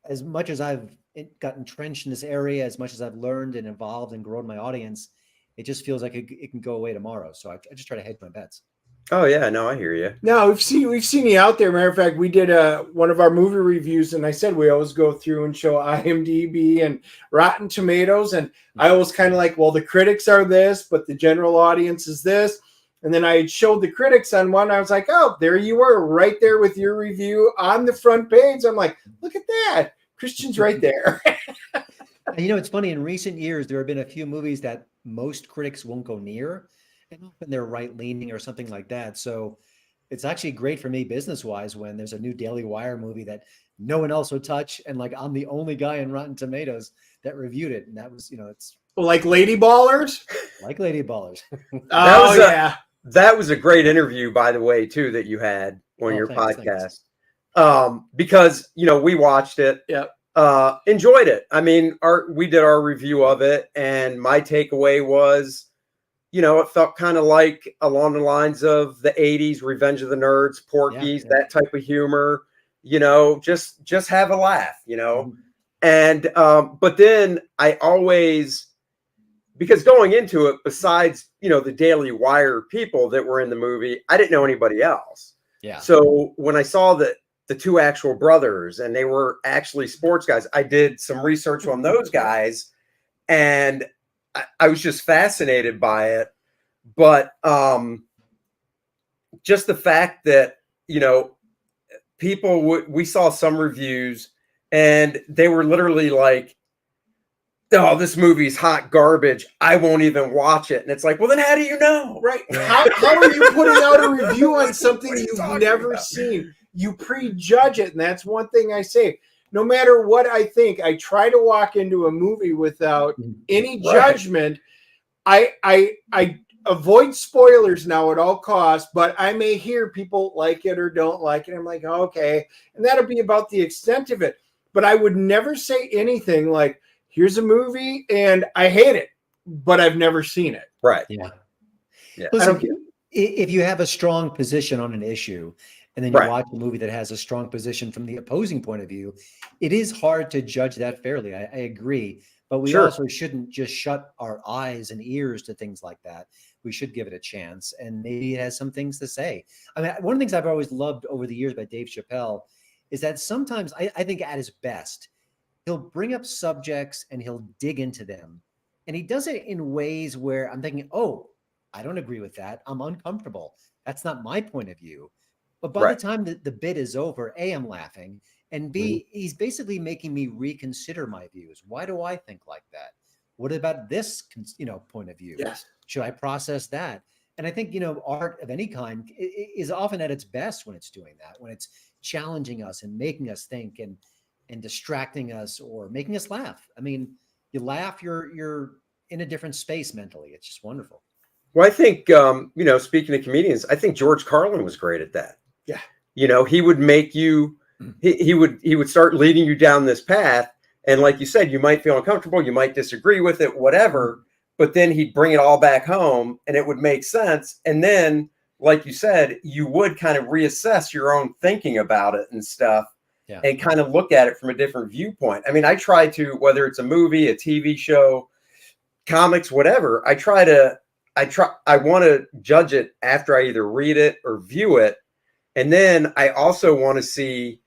as much as I've got entrenched in this area, as much as I've learned and evolved and grown my audience, it just feels like it can go away tomorrow. So I just try to hedge my bets. Oh yeah, no, I hear you. No, we've seen you out there. Matter of fact, we did one of our movie reviews, and I said we always go through and show IMDb and Rotten Tomatoes, and I always kind of like, well, the critics are this, but the general audience is this. And then I showed the critics on one. I was like, oh, there you were, right there with your review on the front page. I'm like, look at that, Christian's right there. It's funny. In recent years, there have been a few movies that most critics won't go near. And often they're right-leaning or something like that. So it's actually great for me business-wise when there's a new Daily Wire movie that no one else would touch. And I'm the only guy in Rotten Tomatoes that reviewed it. And that was, it's like Lady Ballers. Like Lady Ballers. That was a great interview, by the way, too, that you had on your podcast. Thanks. Because, we watched it. Yeah. Enjoyed it. We did our review of it. And my takeaway was, it felt kind of like along the lines of the 80s, Revenge of the Nerds, Porky's, that type of humor, just have a laugh, Mm-hmm. And, but then I always, because going into it, besides, the Daily Wire people that were in the movie, I didn't know anybody else. Yeah. So when I saw that the two actual brothers, and they were actually sports guys. I did some research on those guys, and I was just fascinated by it. But just the fact that, you know, we saw some reviews and they were literally like, oh, this movie's hot garbage, I won't even watch it. And it's like, well, then how do you know? Right. How are you putting out a review on something you've never seen? You prejudge it. And that's one thing I say. No matter what I think, I try to walk into a movie without any judgment. I avoid spoilers now at all costs, but I may hear people like it or don't like it. I'm like, oh, okay. And that'll be about the extent of it. But I would never say anything like, here's a movie and I hate it, but I've never seen it. Right. Yeah. Yeah. Listen, if you have a strong position on an issue and then you watch a movie that has a strong position from the opposing point of view, it is hard to judge that fairly. I agree. But we also shouldn't just shut our eyes and ears to things like that. We should give it a chance. And maybe it has some things to say. I mean, one of the things I've always loved over the years by Dave Chappelle is that sometimes I think at his best, he'll bring up subjects and he'll dig into them. And he does it in ways where I'm thinking, oh, I don't agree with that. I'm uncomfortable. That's not my point of view. But by the time the bit is over, A, I'm laughing. And B, he's basically making me reconsider my views. Why do I think like that? What about this, point of view? Yes. Should I process that? And I think, art of any kind is often at its best when it's doing that, when it's challenging us and making us think and distracting us or making us laugh. I mean, you laugh, you're in a different space mentally. It's just wonderful. Well, I think, speaking of comedians, I think George Carlin was great at that. Yeah. He would make you, he would start leading you down this path. And like you said, you might feel uncomfortable, you might disagree with it, whatever, but then he'd bring it all back home and it would make sense. And then, like you said, you would kind of reassess your own thinking about it and stuff and kind of look at it from a different viewpoint. I mean, I try to, whether it's a movie, a TV show, comics, whatever, I want to judge it after I either read it or view it. And then I also want to see,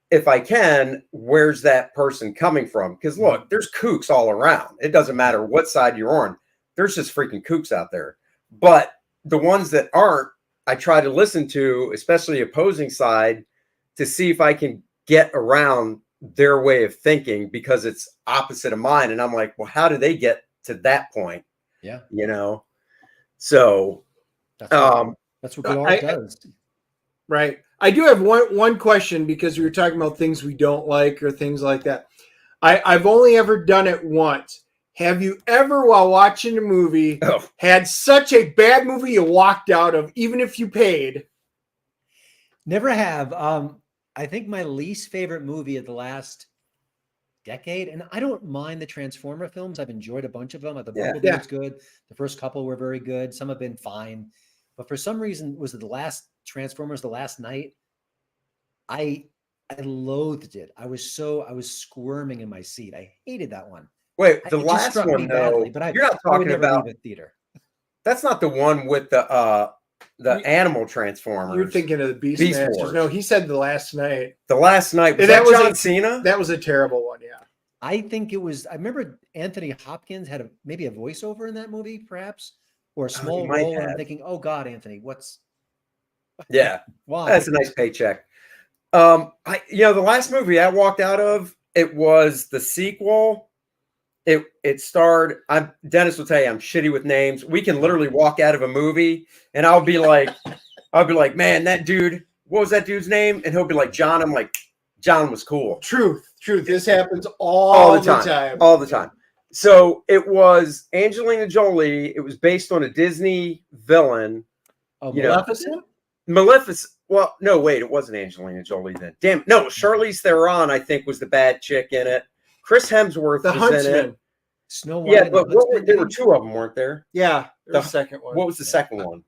if I can, where's that person coming from? Because look, there's kooks all around. It doesn't matter what side you're on. There's just freaking kooks out there. But the ones that aren't, I try to listen to, especially opposing side, to see if I can get around their way of thinking because it's opposite of mine. And I'm like, well, how do they get to that point? Yeah. So that's what good art does. Right. I do have one question because we were talking about things we don't like or things like that. I've only ever done it once. Have you ever, while watching a movie, had such a bad movie you walked out of, even if you paid? Never have. I think my least favorite movie of the last decade, and I don't mind the Transformer films. I've enjoyed a bunch of them. The Bumblebee was good. The first couple were very good. Some have been fine. But for some reason, was it the last Transformers, The Last Night? I loathed it. I was squirming in my seat. I hated that one. Wait, the last one, though, but you're not talking about leave a theater. That's not the one with the animal Transformers. You're thinking of the Beast Masters. No, he said The Last Night. The Last Night. Was that John Cena? That was a terrible one, yeah. I think it was. I remember Anthony Hopkins had maybe a voiceover in that movie, perhaps, or a small role. And I'm thinking, oh God, Anthony, what's? Yeah, why? That's a nice paycheck. The last movie I walked out of, it was the sequel. It starred. Dennis will tell you I'm shitty with names. We can literally walk out of a movie, and I'll be like, man, that dude. What was that dude's name? And he'll be like, John. I'm like, John was cool. Truth. This happens all the time. All the time. So it was Angelina Jolie. It was based on a Disney villain. Oh, Maleficent? Maleficent. Well, no, wait, it wasn't Angelina Jolie then. Damn, no, Charlize Theron, I think, was the bad chick in it. Chris Hemsworth was in it. Snow White. Yeah, but there were two of them, weren't there? Yeah, the second one. What was the second one?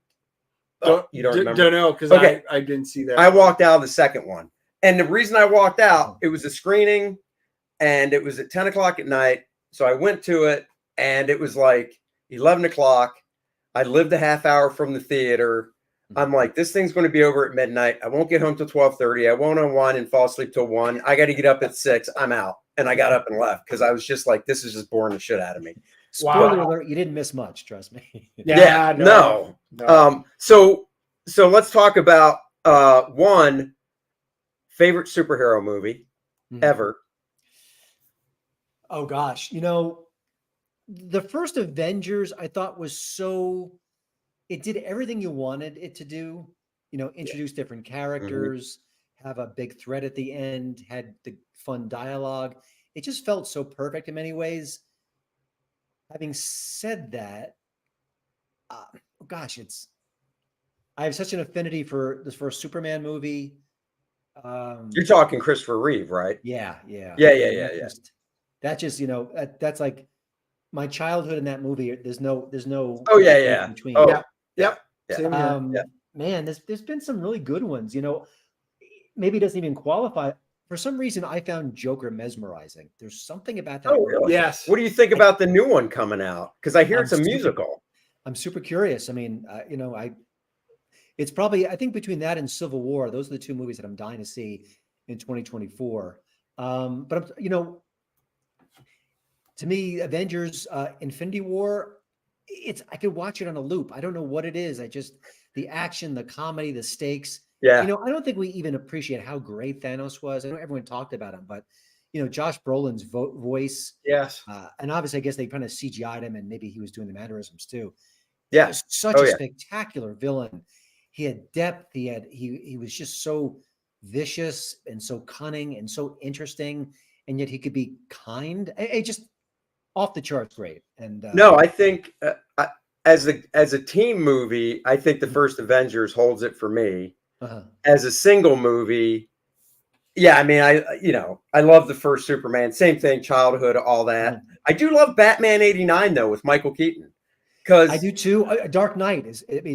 You don't remember? Don't know, because I didn't see that. I walked out of the second one. And the reason I walked out, it was a screening, and it was at 10 o'clock at night. So I went to it, and it was like 11 o'clock. I lived a half hour from the theater. I'm like, this thing's going to be over at midnight. I won't get home till 12:30. I won't unwind and fall asleep till 1. I got to get up at 6. I'm out. And I got up and left because I was just like, this is just boring the shit out of me. Spoiler alert, you didn't miss much, trust me. Yeah, no. So let's talk about one favorite superhero movie ever. Oh gosh, the first Avengers I thought was it did everything you wanted it to do. Introduce different characters, have a big threat at the end, had the fun dialogue. It just felt so perfect in many ways. Having said that, I have such an affinity for this first Superman movie. You're talking Christopher Reeve, right? Yeah. That's just that's like my childhood in that movie. There's no. Oh yeah. Between. Oh, yep. Man, there's been some really good ones. Maybe it doesn't even qualify. For some reason, I found Joker mesmerizing. There's something about that. Oh, really? Yes. What do you think about the new one coming out? Because I hear it's a musical. I'm super curious. I mean, it's probably, I think between that and Civil War, those are the two movies that I'm dying to see in 2024. But to me, Avengers, Infinity War, I could watch it on a loop. I don't know what it is. The action, the comedy, the stakes. Yeah. I don't think we even appreciate how great Thanos was. I know everyone talked about him, but Josh Brolin's voice. Yes. And obviously, I guess they kind of CGI'd him, and maybe he was doing the mannerisms too. Yeah. Such a spectacular villain. He had depth. He was just so vicious and so cunning and so interesting, and yet he could be kind. It just off the charts great. And no, I think as a team movie, I think the first Avengers holds it for me. As a single movie, yeah, I mean, I love the first Superman. Same thing, childhood, all that. I do love Batman '89 though with Michael Keaton. Because I do too. Dark Knight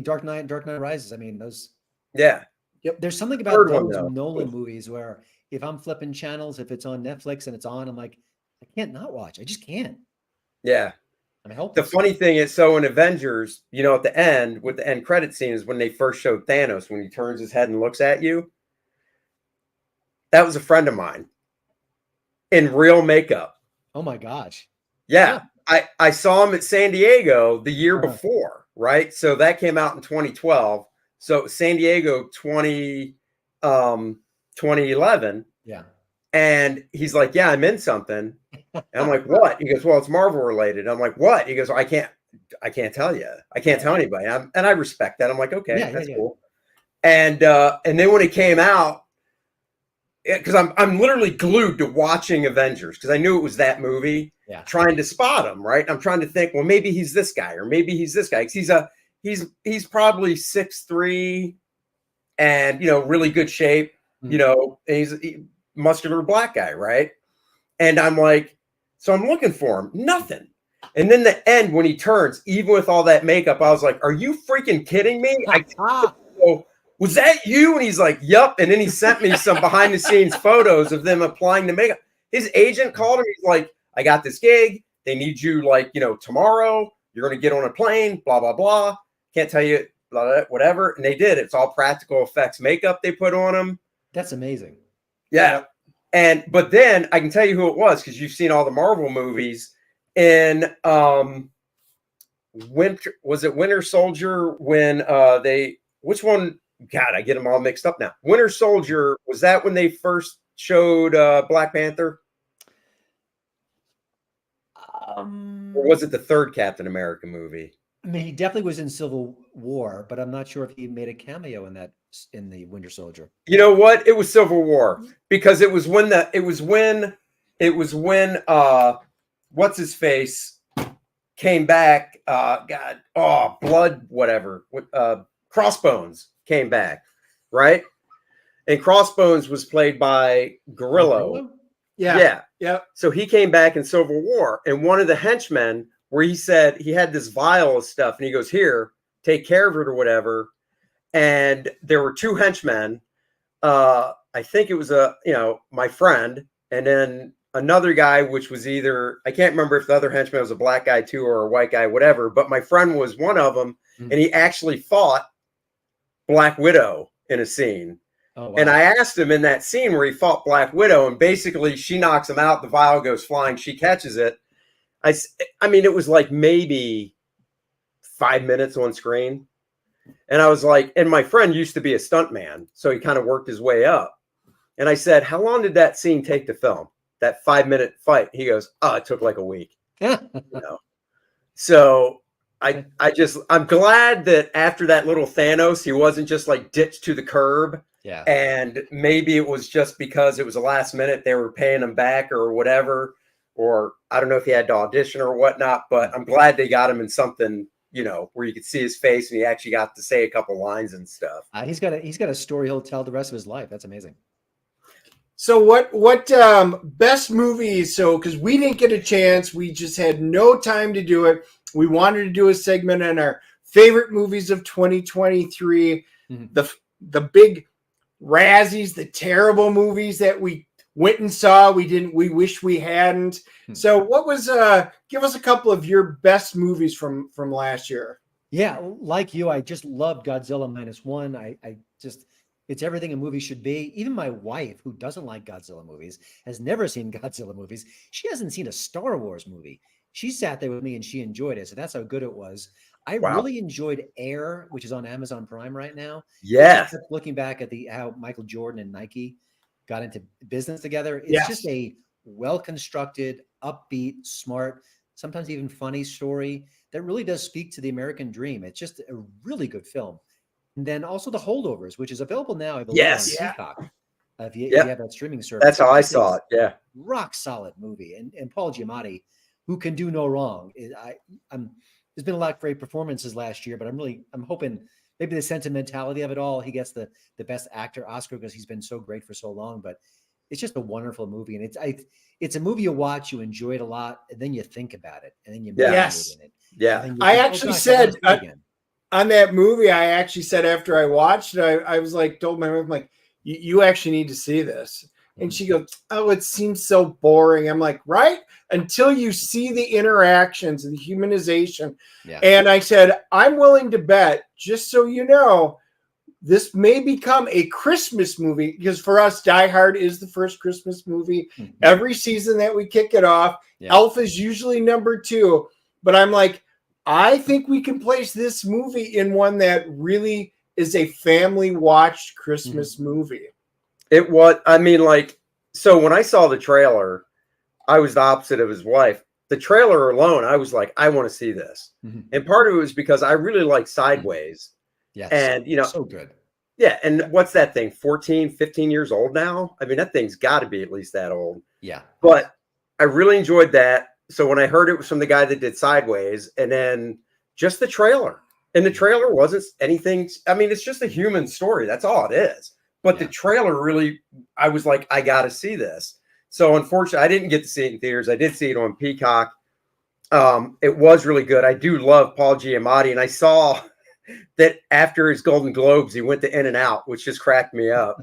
Dark Knight Rises. I mean, those. Yeah. Yep. There's something about those Nolan movies where if I'm flipping channels, if it's on Netflix and it's on, I'm like, I can't not watch. I just can't. Yeah. I'm helpless. The funny thing is, so in Avengers, at the end, with the end credit scene is when they first showed Thanos, when he turns his head and looks at you. That was a friend of mine in real makeup. Oh my gosh. Yeah. I saw him at San Diego the year before, right? So that came out in 2012. So San Diego 2011. Yeah. And he's like, yeah, I'm in something. And I'm like, what? He goes, well, it's Marvel related. I'm like, what? He goes, I can't tell you. I can't tell anybody. And I respect that. I'm like, okay, that's cool. And then when it came out, because I'm literally glued to watching Avengers because I knew it was that movie. Yeah. Trying to spot him, right? I'm trying to think, well, maybe he's this guy, or maybe he's this guy. He's probably 6'3", and really good shape. And he's a muscular black guy, right? And I'm like, so I'm looking for him, nothing. And then the end when he turns, even with all that makeup, I was like, are you freaking kidding me? Was that you? And he's like, yup. And then he sent me some behind the scenes photos of them applying the makeup. His agent called him. He's like, I got this gig. They need you tomorrow. You're going to get on a plane, blah, blah, blah. Can't tell you, blah, blah, whatever. And they did. It's all practical effects makeup they put on him. That's amazing. Yeah. But then I can tell you who it was because you've seen all the Marvel movies. In Winter Soldier when which one? God, I get them all mixed up now. Winter Soldier, was that when they first showed Black Panther? Or was it the third Captain America movie? I mean, he definitely was in Civil War, but I'm not sure if he made a cameo in the Winter Soldier. You know what? It was Civil War because it was when what's his face came back. Blood, whatever. Crossbones came back, right? And Crossbones was played by Gorillo. Yeah. So he came back in Civil War, and one of the henchmen, where he said he had this vial of stuff, and he goes, "Here, take care of it," or whatever. And there were two henchmen. I think it was my friend, and then another guy, which was either, I can't remember if the other henchman was a black guy too or a white guy, whatever. But my friend was one of them, and he actually fought Black Widow in a scene. Oh, wow. And I asked him in that scene where he fought Black Widow, and basically she knocks him out. The vial goes flying. She catches it. I mean, it was like maybe 5 minutes on screen. And I was like, and my friend used to be a stuntman, so he kind of worked his way up. And I said, how long did that scene take to film? That 5-minute fight? He goes, oh, it took like a week. You know? So I'm glad that after that little Thanos, he wasn't just like ditched to the curb. Yeah. And maybe it was just because it was a last minute, they were paying him back or whatever. Or I don't know if he had to audition or whatnot, but I'm glad they got him in something, you know, where you could see his face and he actually got to say a couple lines and stuff. He's got a story he'll tell the rest of his life. That's amazing. So what best movies? So because we didn't get a chance, we just had no time to do it. We wanted to do a segment on our favorite movies of 2023, the big Razzies, the terrible movies that we went and saw. We wish we hadn't. So what was give us a couple of your best movies from last year. Yeah, like you, I just loved Godzilla -1. I just, it's everything a movie should be. Even my wife, who doesn't like Godzilla movies, has never seen Godzilla movies. She hasn't seen a Star Wars movie. She sat there with me and she enjoyed it. So that's how good it was. I really enjoyed Air, which is on Amazon Prime right now. Yeah. Looking back at how Michael Jordan and Nike got into business together. It's just a well-constructed, upbeat, smart, sometimes even funny story that really does speak to the American dream. It's just a really good film. And then also The Holdovers, which is available now, I believe, on Peacock. If you have that streaming service. That's how I saw it. Yeah. Rock solid movie. And Paul Giamatti, who can do no wrong. There's been a lot of great performances last year, but I'm hoping maybe the sentimentality of it all, he gets the best actor Oscar because he's been so great for so long. But it's just a wonderful movie. And it's a movie you watch, you enjoy it a lot, and then you think about it, and then you marinate in it. Yeah. I actually said on that movie, I actually said after I watched it, I was like, told my wife, like, you actually need to see this. And she goes, oh, it seems so boring. I'm like, right? Until you see the interactions and the humanization. Yeah. And I said, I'm willing to bet, just so you know, this may become a Christmas movie, because for us, Die Hard is the first Christmas movie. Every season that we kick it off, Elf is usually number 2. But I'm like, I think we can place this movie in one that really is a family-watched Christmas movie. It was, I mean, like, so when I saw the trailer, I was the opposite of his wife. The trailer alone, I was like, I want to see this. And part of it was because I really like Sideways. Yeah. And, you know, so good. Yeah. And what's that thing? 14, 15 years old now? I mean, that thing's got to be at least that old. Yeah. But I really enjoyed that. So when I heard it was from the guy that did Sideways, and then just the trailer, and the trailer wasn't anything. I mean, it's just a human story. That's all it is. But the trailer really, I was like, I got to see this. So unfortunately, I didn't get to see it in theaters. I did see it on Peacock. It was really good. I do love Paul Giamatti. And I saw that after his Golden Globes, he went to In-N-Out, which just cracked me up.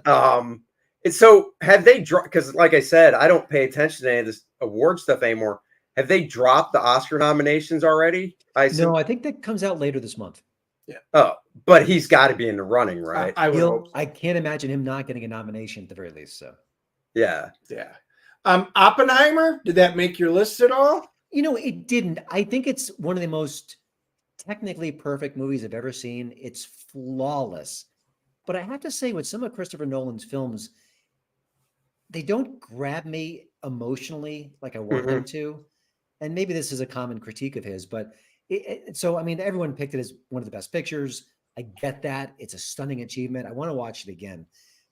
And so have they dropped, because like I said, I don't pay attention to any of this award stuff anymore. Have they dropped the Oscar nominations already? No, I think that comes out later this month. Yeah. Oh, but he's got to be in the running, right? I can't imagine him not getting a nomination at the very least. So, yeah. Oppenheimer, did that make your list at all? You know, it didn't. I think it's one of the most technically perfect movies I've ever seen. It's flawless. But I have to say, with some of Christopher Nolan's films, they don't grab me emotionally like I want them to. And maybe this is a common critique of his, but so, I mean, everyone picked it as one of the best pictures. I get that. It's a stunning achievement. I want to watch it again,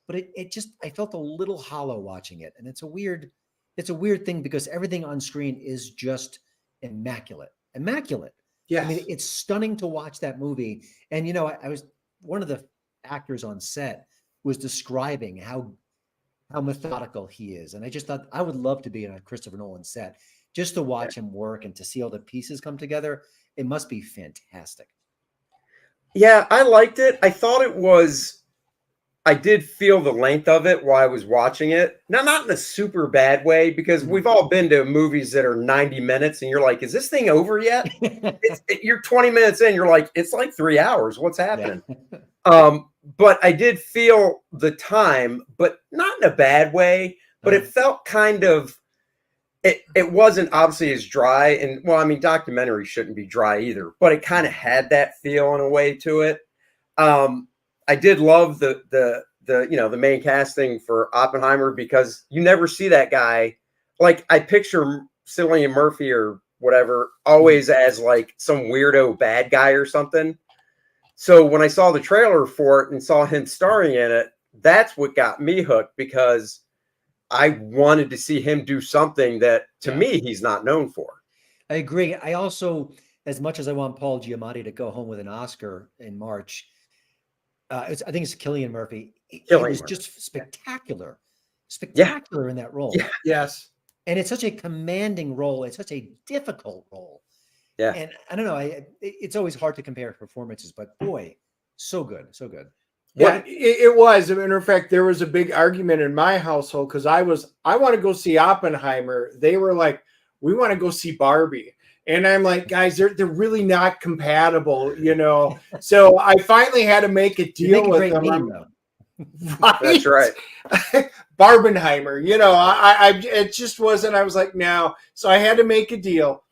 but it just, I felt a little hollow watching it. And it's a weird thing because everything on screen is just immaculate. Yeah. I mean, it's stunning to watch that movie. And, you know, I was, one of the actors on set was describing how methodical he is. And I just thought I would love to be in a Christopher Nolan set just to watch him work and to see all the pieces come together. It must be fantastic. Yeah, I liked it. I I did feel the length of it while I was watching it. Now, not in a super bad way, because we've all been to movies that are 90 minutes and you're like, is this thing over yet? You're 20 minutes in, you're like, it's like 3 hours. What's happening? But I did feel the time, but not in a bad way, but it felt kind of, it wasn't obviously as dry. And well, I mean, documentaries shouldn't be dry either, but it kind of had that feel in a way to it. I did love the main casting for Oppenheimer, because you never see that guy. Like, I picture Cillian Murphy or whatever always as like some weirdo bad guy or something. So when I saw the trailer for it and saw him starring in it, that's what got me hooked, because I wanted to see him do something that to me he's not known for. I agree. I also, as much as I want Paul Giamatti to go home with an Oscar in March, I think it's Cillian Murphy. He was just spectacular in that role. Yeah. Yes. And it's such a commanding role. It's such a difficult role. Yeah. And I don't know. It's always hard to compare performances, but boy, so good. So good. Yeah, it was. As a matter of fact, there was a big argument in my household, because I want to go see Oppenheimer. They were like, we want to go see Barbie. And I'm like, guys, they're really not compatible, you know. So I finally had to make a deal with them. Right? That's right. Barbenheimer, you know, it just wasn't. I was like, no. So I had to make a deal.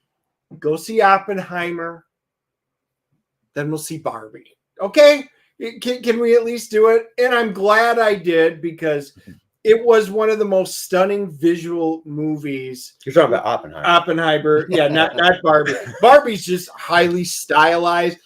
Go see Oppenheimer, then we'll see Barbie. Okay, can we at least do it? And I'm glad I did, because it was one of the most stunning visual movies. You're talking about Oppenheimer. Oppenheimer, yeah, not Barbie. Barbie's just highly stylized.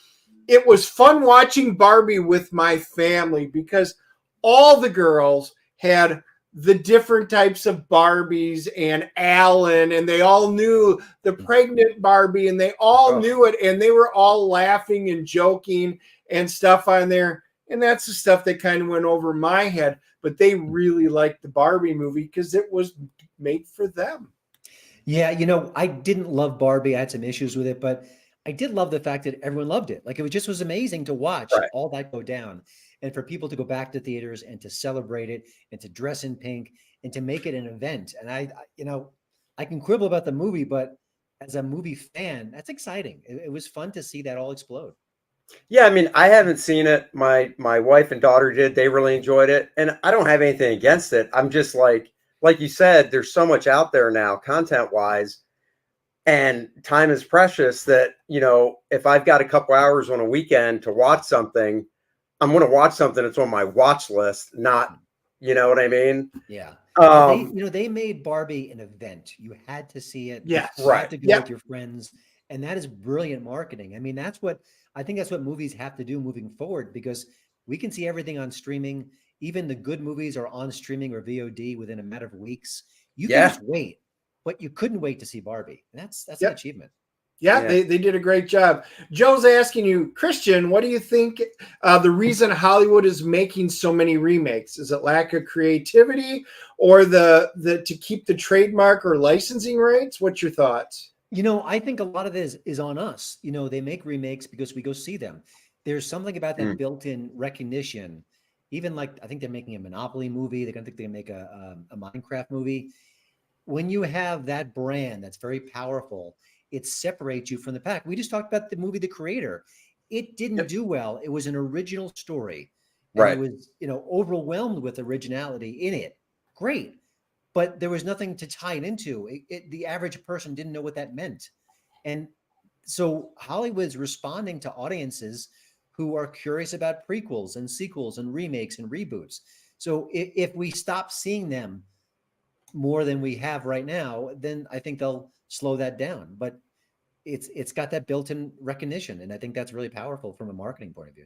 It was fun watching Barbie with my family, because all the girls had the different types of Barbies and Alan, and they all knew the pregnant Barbie, and they all knew it, and they were all laughing and joking and stuff on there. And that's the stuff that kind of went over my head. But they really liked the Barbie movie because it was made for them. Yeah, you know, I didn't love Barbie. I had some issues with it, but I did love the fact that everyone loved it. Like, it was amazing to watch all that go down, and for people to go back to theaters and to celebrate it and to dress in pink and to make it an event. And I can quibble about the movie, but as a movie fan, that's exciting. It was fun to see that all explode. Yeah, I mean, I haven't seen it. My wife and daughter did. They really enjoyed it. And I don't have anything against it. I'm just like you said, there's so much out there now, content-wise, and time is precious that, you know, if I've got a couple hours on a weekend to watch something, I'm going to watch something that's on my watch list, not, you know what I mean? Yeah. They made Barbie an event. You had to see it. Yes. You had to go with your friends. And that is brilliant marketing. I mean, I think that's what movies have to do moving forward, because we can see everything on streaming. Even the good movies are on streaming or VOD within a matter of weeks. You can just wait, but you couldn't wait to see Barbie. And that's an achievement. Yeah, they did a great job. Joe's asking you, Christian, what do you think the reason Hollywood is making so many remakes? Is it lack of creativity, or the to keep the trademark or licensing rights? What's your thoughts? You know, I think a lot of this is on us. You know, they make remakes because we go see them. There's something about that built-in recognition. Even like, I think they're making a Monopoly movie. They're going to make a Minecraft movie. When you have that brand that's very powerful, it separates you from the pack. We just talked about the movie The Creator. It didn't do well. It was an original story. And it was, overwhelmed with originality in it. Great. But there was nothing to tie it into. The average person didn't know what that meant. And so Hollywood's responding to audiences who are curious about prequels and sequels and remakes and reboots. So if we stop seeing them more than we have right now, then I think they'll slow that down. But it's got that built-in recognition. And I think that's really powerful from a marketing point of view.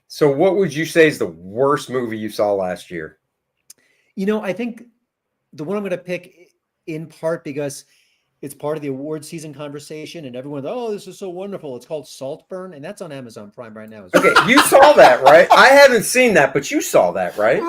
So what would you say is the worst movie you saw last year? You know, I think the one I'm going to pick, in part because it's part of the award season conversation, and everyone's, oh, this is so wonderful. It's called Saltburn, and that's on Amazon Prime right now. Okay, you saw that, right? I haven't seen that, but you saw that, right?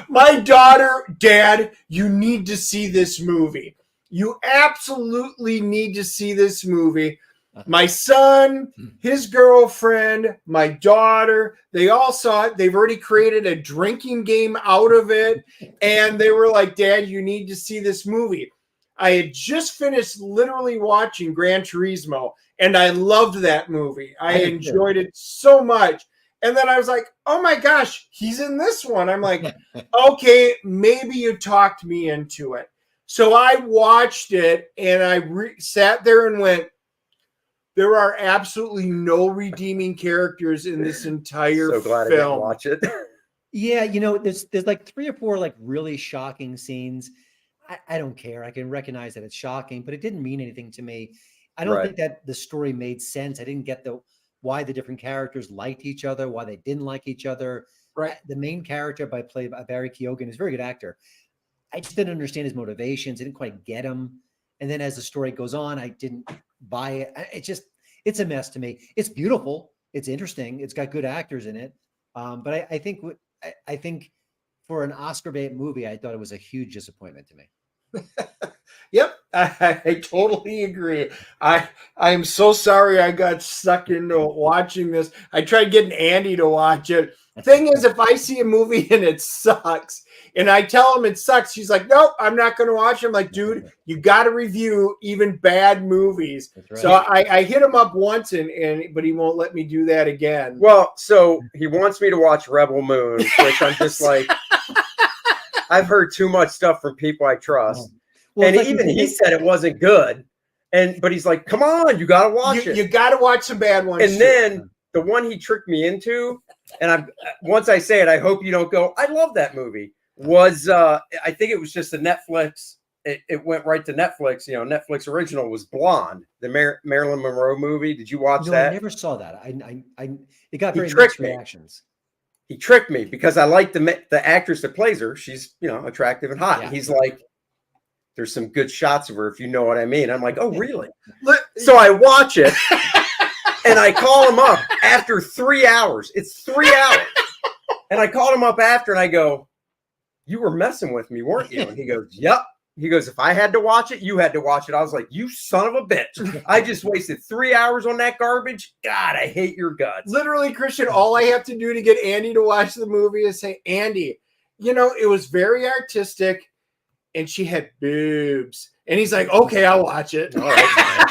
My daughter, Dad, you need to see this movie. You absolutely need to see this movie. My son, his girlfriend, my daughter, they all saw it. They've already created a drinking game out of it. And they were like, Dad, you need to see this movie. I had just finished literally watching Gran Turismo, and I loved that movie. I enjoyed it so much. And then I was like, oh my gosh, he's in this one. I'm like, okay, maybe you talked me into it. So I watched it, and I sat there and went, there are absolutely no redeeming characters in this entire So glad film. I didn't watch it. Yeah, there's like 3 or 4 like really shocking scenes. I don't care. I can recognize that it's shocking, but it didn't mean anything to me. I don't think that the story made sense. I didn't get why the different characters liked each other, why they didn't like each other. Right. The main character played by Barry Keoghan is a very good actor. I just didn't understand his motivations. I didn't quite get him. And then as the story goes on, I didn't buy it. It's a mess to me. It's beautiful. It's interesting. It's got good actors in it. But I think for an Oscar bait movie, I thought it was a huge disappointment to me. Yep, I totally agree. I'm so sorry I got stuck into watching this. I tried getting Andy to watch it. Thing is, if I see a movie and it sucks, and I tell him it sucks, she's like, nope, I'm not going to watch it. I'm like, dude, you got to review even bad movies. Right. So I hit him up once, but he won't let me do that again. Well, so he wants me to watch Rebel Moon, which I'm just like, I've heard too much stuff from people I trust. Well, and even he said it wasn't good. But he's like, come on, you got to watch it. You got to watch some bad ones. And then the one he tricked me into, and once I say it, I hope you don't go, I love that movie, was I think it was just a Netflix. It went right to Netflix. Netflix original was Blonde, the Marilyn Monroe movie. Did you watch that? I never saw that. It got very mixed reactions. He tricked me because I like the actress that plays her. She's, attractive and hot. Yeah. And he's like, there's some good shots of her, if you know what I mean. I'm like, oh, really? So I watch it and I call him up after 3 hours. It's 3 hours. And I called him up after and I go, you were messing with me, weren't you? And he goes, yep. He goes, if I had to watch it, you had to watch it. I was like, you son of a bitch. I just wasted 3 hours on that garbage. God, I hate your guts. Literally, Christian, all I have to do to get Andy to watch the movie is say, Andy, it was very artistic and she had boobs. And he's like, okay, I'll watch it. All right.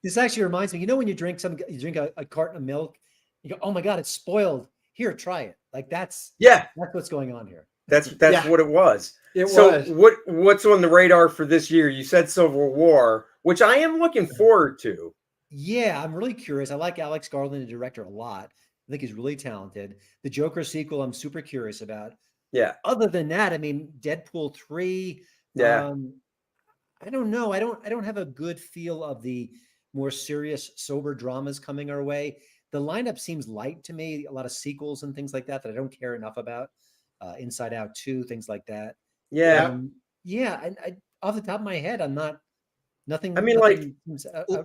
This actually reminds me, when you drink a carton of milk, you go, oh my God, it's spoiled. Here, try it. Like that's what's going on here. That's what it was. Was. What's on the radar for this year? You said Civil War, which I am looking forward to. Yeah, I'm really curious. I like Alex Garland, the director, a lot. I think he's really talented. The Joker sequel, I'm super curious about. Yeah. Other than that, I mean, Deadpool 3. Yeah. I don't know. I don't have a good feel of the more serious, sober dramas coming our way. The lineup seems light to me. A lot of sequels and things like that I don't care enough about. Inside Out 2, things like that. Yeah. I off the top of my head, I'm not nothing. I mean, nothing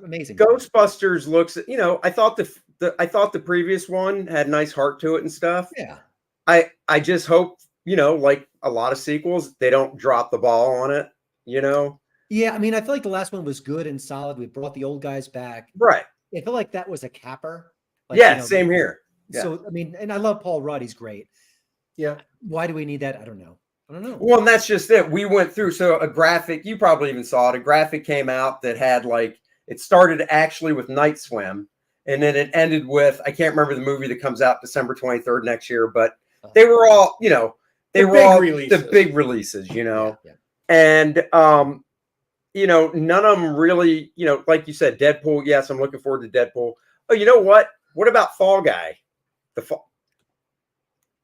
amazing. Ghostbusters looks. I thought the previous one had nice heart to it and stuff. Yeah. I just hope like a lot of sequels, they don't drop the ball on it. Yeah, I mean, I feel like the last one was good and solid. We brought the old guys back. Right. I feel like that was a capper. Same here. Yeah. So I mean, and I love Paul Rudd. He's great. Yeah. Why do we need that? I don't know. Well, and that's just it. We went through. So a graphic, you probably even saw it. A graphic came out that had it started actually with Night Swim. And then it ended with, I can't remember the movie that comes out December 23rd next year, but they were all, they were all the big releases, Yeah. And, none of them really, like you said, Deadpool. Yes, I'm looking forward to Deadpool. Oh, you know what? What about Fall Guy?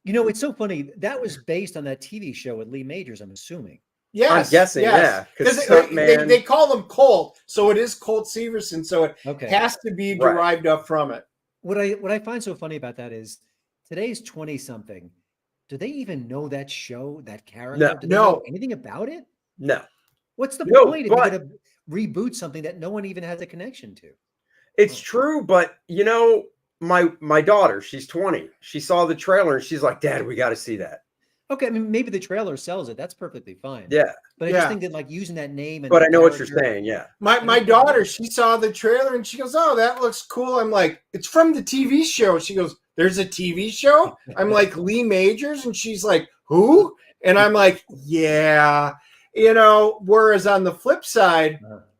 It's so funny. That was based on that TV show with Lee Majors, I'm assuming. Yes, I'm guessing, yes. Because they call them Colt, so it is Colt Severson, so it has to be derived up from it. What I find so funny about that is today's 20-something. Do they even know that show, that character? Do they know anything about it? No. What's the point if you're going to reboot something that no one even has a connection to? It's true, but my daughter, she's 20. She saw the trailer and she's like, Dad, we got to see that. Okay, I mean, maybe the trailer sells it. That's perfectly fine. Yeah. But I just think that like using that name and But the I know what you're character- saying. Yeah. My daughter, she saw the trailer and she goes, "Oh, that looks cool." I'm like, "It's from the TV show." She goes, "There's a TV show?" I'm like, "Lee Majors," and she's like, "Who?" And I'm like, "Yeah." Whereas on the flip side,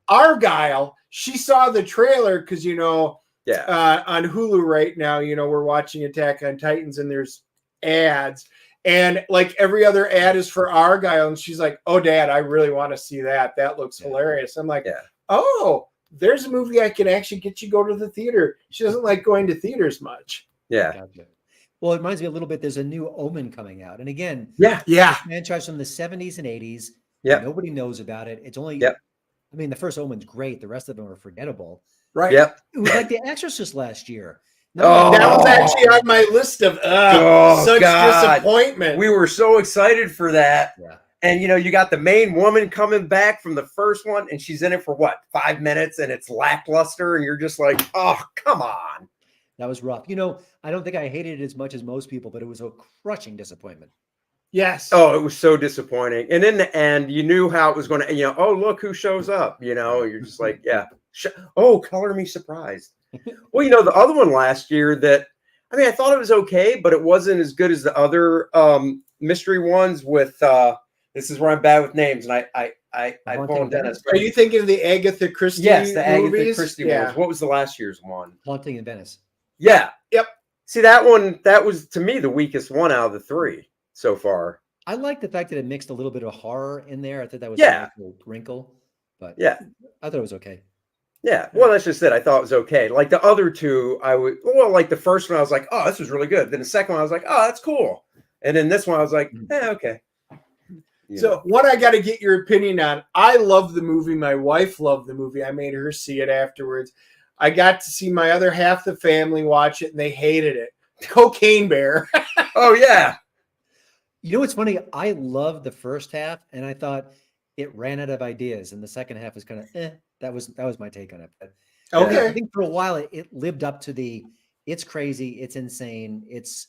Argyle, she saw the trailer because on Hulu right now, we're watching Attack on Titans and there's ads. And like every other ad is for Argyle. And she's like, "Oh, Dad, I really want to see that. That looks hilarious." I'm like, "Oh, there's a movie I can actually get you go to the theater." She doesn't like going to theaters much. Yeah. Gotcha. Well, it reminds me a little bit. There's a new Omen coming out. And again, Yeah. franchise from the 70s and 80s. Yeah. Nobody knows about it. It's only, Yep. I mean, the first Omen's great. The rest of them are forgettable. Right. Yep. It was like The Exorcist last year. That was actually on my list of such disappointment. We were so excited for that. Yeah. And you got the main woman coming back from the first one, and she's in it for 5 minutes, and it's lackluster, and you're just like, "Oh, come on." That was rough. I don't think I hated it as much as most people, but it was a crushing disappointment. Yes. Oh, it was so disappointing. And in the end, you knew how it was going to, oh, look who shows up. You're just like, yeah. Color me surprised. Well, the other one last year I thought it was okay, but it wasn't as good as the other mystery ones with, this is where I'm bad with names, and I phoned Dennis. Are you thinking of the Agatha Christie Yes, the movies? Agatha Christie ones. What was the last year's one? Haunting in Venice. Yeah. Yep. See, that one, that was, to me, the weakest one out of the three so far. I like the fact that it mixed a little bit of horror in there. I thought that was Yeah. a little wrinkle, but Yeah. I thought it was okay. Yeah, well, that's just it. I thought it was okay. Like the other two, like the first one, I was like, "Oh, this was really good." Then the second one, I was like, "Oh, that's cool." And then this one, I was like, okay. So what I got to get your opinion on, I love the movie. My wife loved the movie. I made her see it afterwards. I got to see my other half the family watch it, and they hated it. Cocaine Bear. Oh, yeah. What's funny? I loved the first half, and I thought it ran out of ideas, and the second half was kind of That was my take on it. But Okay. I think for a while it lived up to it's crazy, it's insane, it's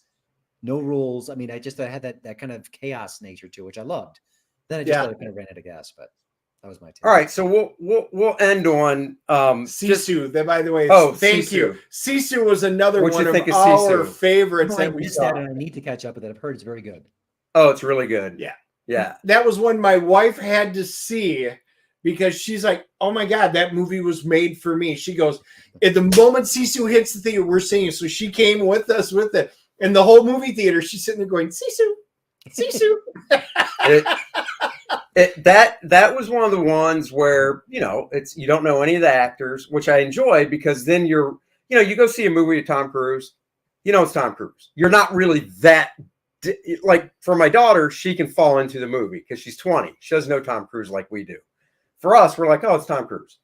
no rules. I mean, I had that kind of chaos nature to it, which I loved. Then I just thought it kind of ran out of gas, but that was my take. All right, so we'll end on Sisu. That, by the way, thank Sisu. you. Sisu was another What'd one you of think of our Sisu? favorites I that we missed saw. that, and I need to catch up with it. I've heard it's very good. Oh, it's really good. Yeah. Yeah. That was one my wife had to see because she's like, "Oh my God, that movie was made for me." She goes, "At the moment Sisu hits the theater, we're seeing it." So she came with us with it. And the whole movie theater, she's sitting there going, "Sisu, Sisu." That was one of the ones where, it's, you don't know any of the actors, which I enjoy because then you go see a movie with Tom Cruise, it's Tom Cruise. You're not really that, like for my daughter, she can fall into the movie because she's 20. She doesn't know Tom Cruise like we do. For us, we're like, "Oh, it's Tom Cruise,"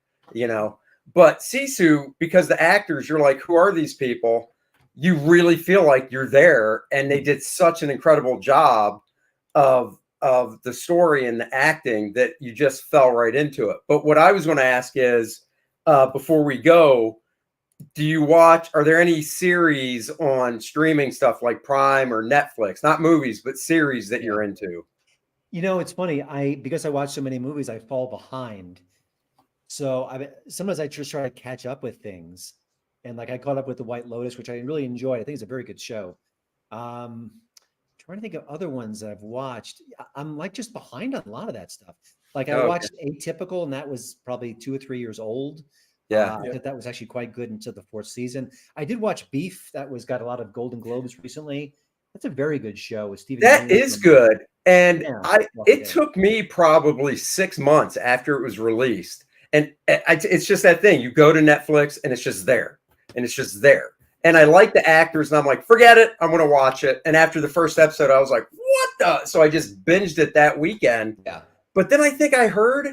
But Sisu, because the actors, you're like, who are these people? You really feel like you're there, and they did such an incredible job of the story and the acting that you just fell right into it. But what I was going to ask is, before we go, are there any series on streaming stuff like Prime or Netflix, not movies, but series that you're into? It's funny. Because I watch so many movies, I fall behind. So sometimes I just try to catch up with things. And like I caught up with The White Lotus, which I really enjoyed. I think it's a very good show. Trying to think of other ones that I've watched. I'm like just behind on a lot of that stuff. Like I watched Atypical, and that was probably 2 or 3 years old. I thought that was actually quite good until the 4th season. I did watch Beef. That got a lot of Golden Globes recently. That's a very good show with Stephen. That is good. And it took me probably 6 months after it was released. And it's just that thing. You go to Netflix and it's just there. And it's just there. And I like the actors, and I'm like, forget it. I'm going to watch it. And after the first episode, I was like, what the? So I just binged it that weekend. Yeah. But then I think I heard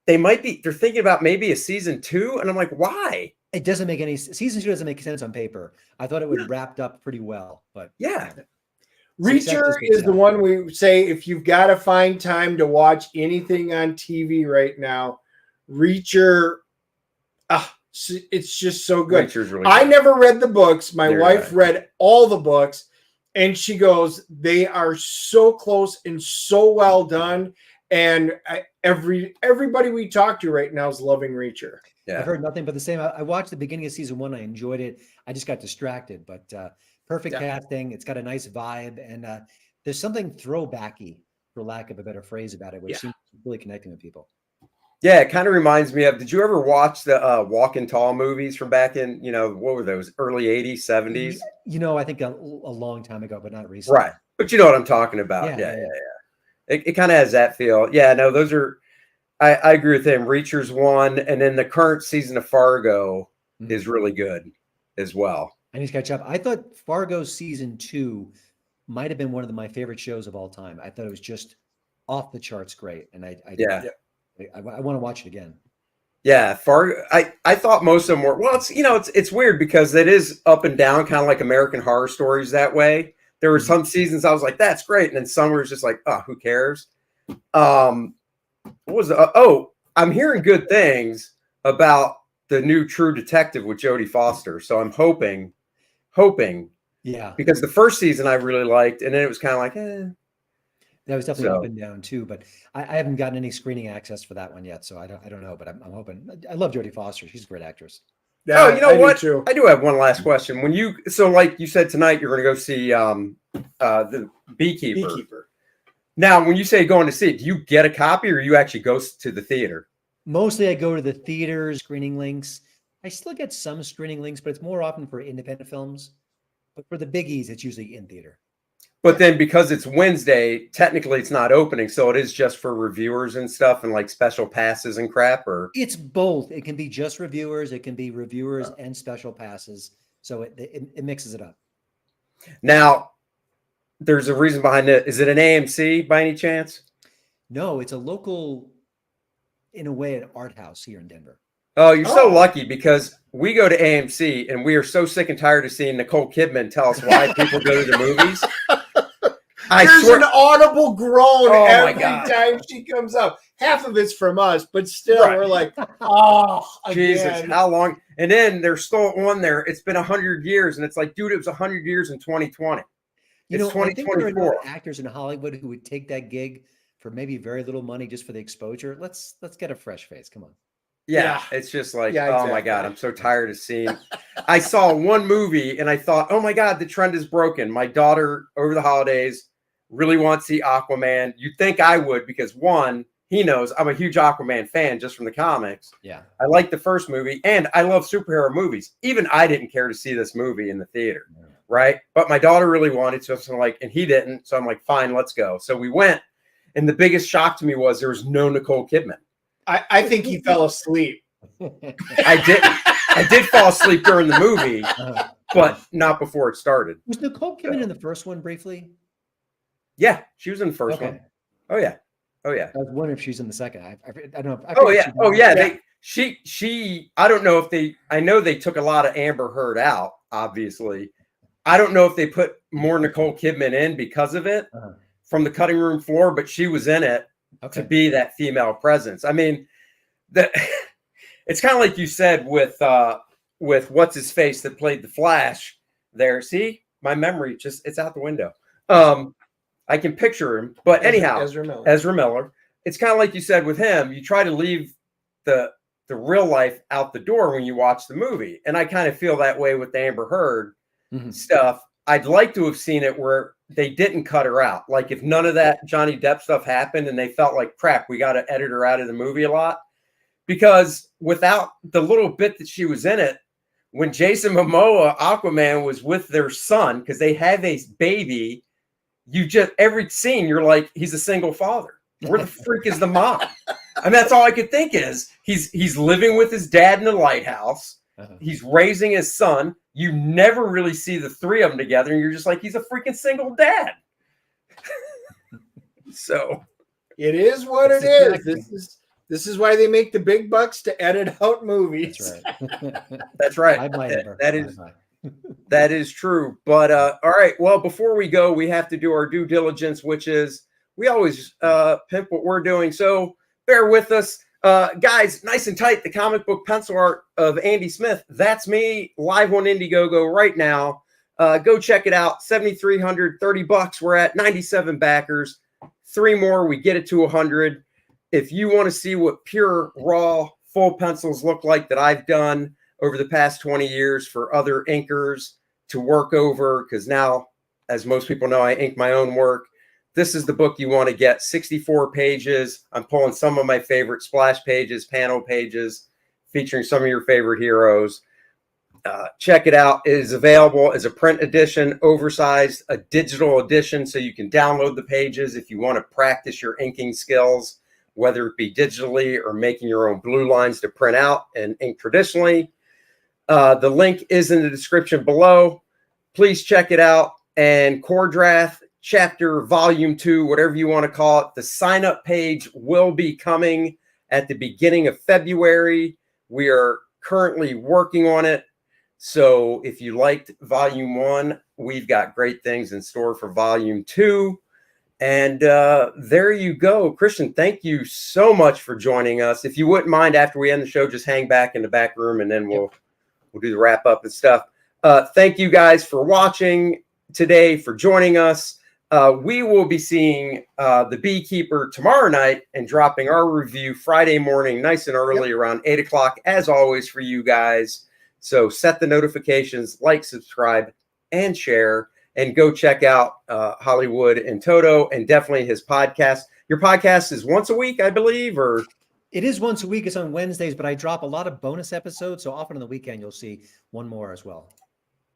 they're thinking about maybe a season 2. And I'm like, why? It doesn't make season 2 doesn't make sense on paper. I thought it would wrapped up pretty well, but yeah. Reacher is the one we say, if you've got to find time to watch anything on TV right now, Reacher, it's just so good. Reacher's really I good. never read the books. My wife read all the books, And she goes, they are so close and so well done. And everybody we talk to right now is loving Reacher. Yeah. I've heard nothing but the same. I watched the beginning of season 1. I enjoyed it. I just got distracted, but perfect casting. It's got a nice vibe, and there's something throwbacky, for lack of a better phrase, about it, which seems really connecting with people. Yeah, it kind of reminds me of, did you ever watch the Walking Tall movies from back in, what were those, early 80s, 70s? I think a long time ago, but not recently. Right. But you know what I'm talking about. Yeah. It kind of has that feel. Yeah, no, those are, I agree with him. Reacher's one, and then the current season of Fargo is really good as well. I need to catch up. I thought Fargo season 2 might have been one of my favorite shows of all time. I thought it was just off the charts great, and I want to watch it again. Yeah, Fargo. I thought most of them were. Well, it's weird because it is up and down, kind of like American Horror Stories that way. There were some seasons I was like, that's great, and then some were just like, oh, who cares? What was it? I'm hearing good things about the new True Detective with Jodie Foster, so I'm hoping. Yeah, because the first season I really liked, and then it was kind of like, that was definitely up and down too. But I haven't gotten any screening access for that one yet, so I don't know. But I'm hoping. I love Jodie Foster; she's a great actress. Yeah, you know what? I do have one last question. Like you said tonight, you're going to go see the Beekeeper. Now, when you say going to see it, do you get a copy or you actually go to the theater? Mostly I go to the theaters, screening links. I still get some screening links, but it's more often for independent films. But for the biggies, it's usually in theater. But then because it's Wednesday, technically it's not opening. So it is just for reviewers and stuff and like special passes and crap, or it's both. It can be just reviewers. It can be reviewers and special passes. So it mixes it up. Now, there's a reason behind it. Is it an AMC by any chance? No, it's a local, in a way, an art house here in Denver. Oh, you're so lucky because we go to AMC and we are so sick and tired of seeing Nicole Kidman tell us why people go to the movies. There's an audible groan every time she comes up. Half of it's from us, but still we're like, oh, Jesus, how long? And then they're still on there. It's been 100 years. And it's like, dude, it was 100 years in 2020. I think there are enough actors in Hollywood who would take that gig for maybe very little money just for the exposure. Let's get a fresh face. Come on. Yeah, it's just like, oh my God, I'm so tired of seeing. I saw one movie and I thought, oh my God, the trend is broken. My daughter over the holidays really wants to see Aquaman. You'd think I would because one, he knows I'm a huge Aquaman fan just from the comics. Yeah. I like the first movie and I love superhero movies. Even I didn't care to see this movie in the theater. Yeah. Right. But my daughter really wanted to. So I'm like, and he didn't. So I'm like, fine, let's go. So we went. And the biggest shock to me was there was no Nicole Kidman. I think he fell asleep. I did fall asleep during the movie, but not before it started. Was Nicole Kidman in the first one briefly? Yeah, she was in the first one. Oh yeah. I was wondering if she's in the second. I don't know. She. I don't know if I know they took a lot of Amber Heard out. Obviously, I don't know if they put more Nicole Kidman in because of it from the cutting room floor, but she was in it to be that female presence. I mean, it's kind of like you said with what's his face that played the Flash there. See, my memory it's out the window. I can picture him, but anyhow, Ezra Miller. It's kind of like you said with him. You try to leave the real life out the door when you watch the movie, and I kind of feel that way with the Amber Heard stuff. I'd like to have seen it where they didn't cut her out. Like if none of that Johnny Depp stuff happened and they felt like crap, we got to edit her out of the movie a lot. Because without the little bit that she was in it, when Jason Momoa, Aquaman, was with their son, because they have a baby, every scene, you're like, he's a single father. Where the freak is the mom? I mean, that's all I could think is he's living with his dad in the lighthouse. He's raising his son. You never really see the three of them together. And you're just like, he's a freaking single dad. So it is what it is. This is why they make the big bucks to edit out movies. That's right. That's right. That is true. But all right. Well, before we go, we have to do our due diligence, which is we always pimp what we're doing. So bear with us. Guys, nice and tight, the comic book pencil art of Andy Smith. That's me live on Indiegogo right now. Go check it out. 7,300, $30. We're at 97 backers. 3 more, we get it to 100. If you want to see what pure, raw, full pencils look like that I've done over the past 20 years for other inkers to work over, because now, as most people know, I ink my own work. This is the book you want to get. 64 pages. I'm pulling some of my favorite splash pages, panel pages, featuring some of your favorite heroes. Check it out. It is available as a print edition, oversized, a digital edition, so you can download the pages if you want to practice your inking skills, whether it be digitally or making your own blue lines to print out and ink traditionally. The link is in the description below. Please check it out. And Core Draft Chapter Volume 2, whatever you want to call it, the sign-up page will be coming at the beginning of February. We are currently working on it. So if you liked Volume 1, we've got great things in store for Volume 2. And there you go. Christian, thank you so much for joining us. If you wouldn't mind, after we end the show, just hang back in the back room and then we'll do the wrap up and stuff. Thank you guys for watching today, for joining us. We will be seeing The Beekeeper tomorrow night and dropping our review Friday morning, nice and early, around 8 o'clock, as always, for you guys. So set the notifications, like, subscribe, and share, and go check out Hollywood and Toto, and definitely his podcast. Your podcast is once a week, I believe, or? It is once a week. It's on Wednesdays, but I drop a lot of bonus episodes. So often on the weekend, you'll see one more as well.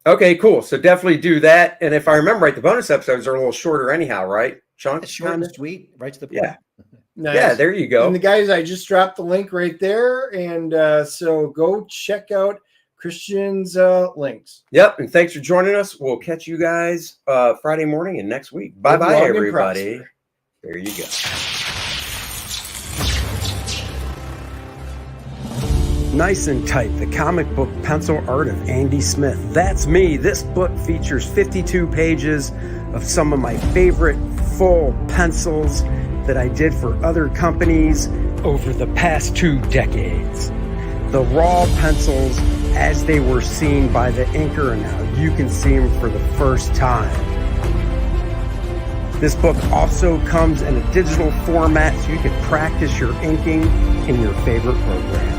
Okay, cool. So definitely do that. And if I remember right, the bonus episodes are a little shorter anyhow, right? Chunk? Short and sweet, right to the point. Yeah. Nice. Yeah, there you go. And the guys, I just dropped the link right there. And so go check out Christian's links. Yep. And thanks for joining us. We'll catch you guys Friday morning and next week. Bye-bye, everybody. There you go. Nice and Tight, the comic book pencil art of Andy Smith. That's me. This book features 52 pages of some of my favorite full pencils that I did for other companies over the past 2 decades. The raw pencils as they were seen by the inker, and now you can see them for the first time. This book also comes in a digital format so you can practice your inking in your favorite program.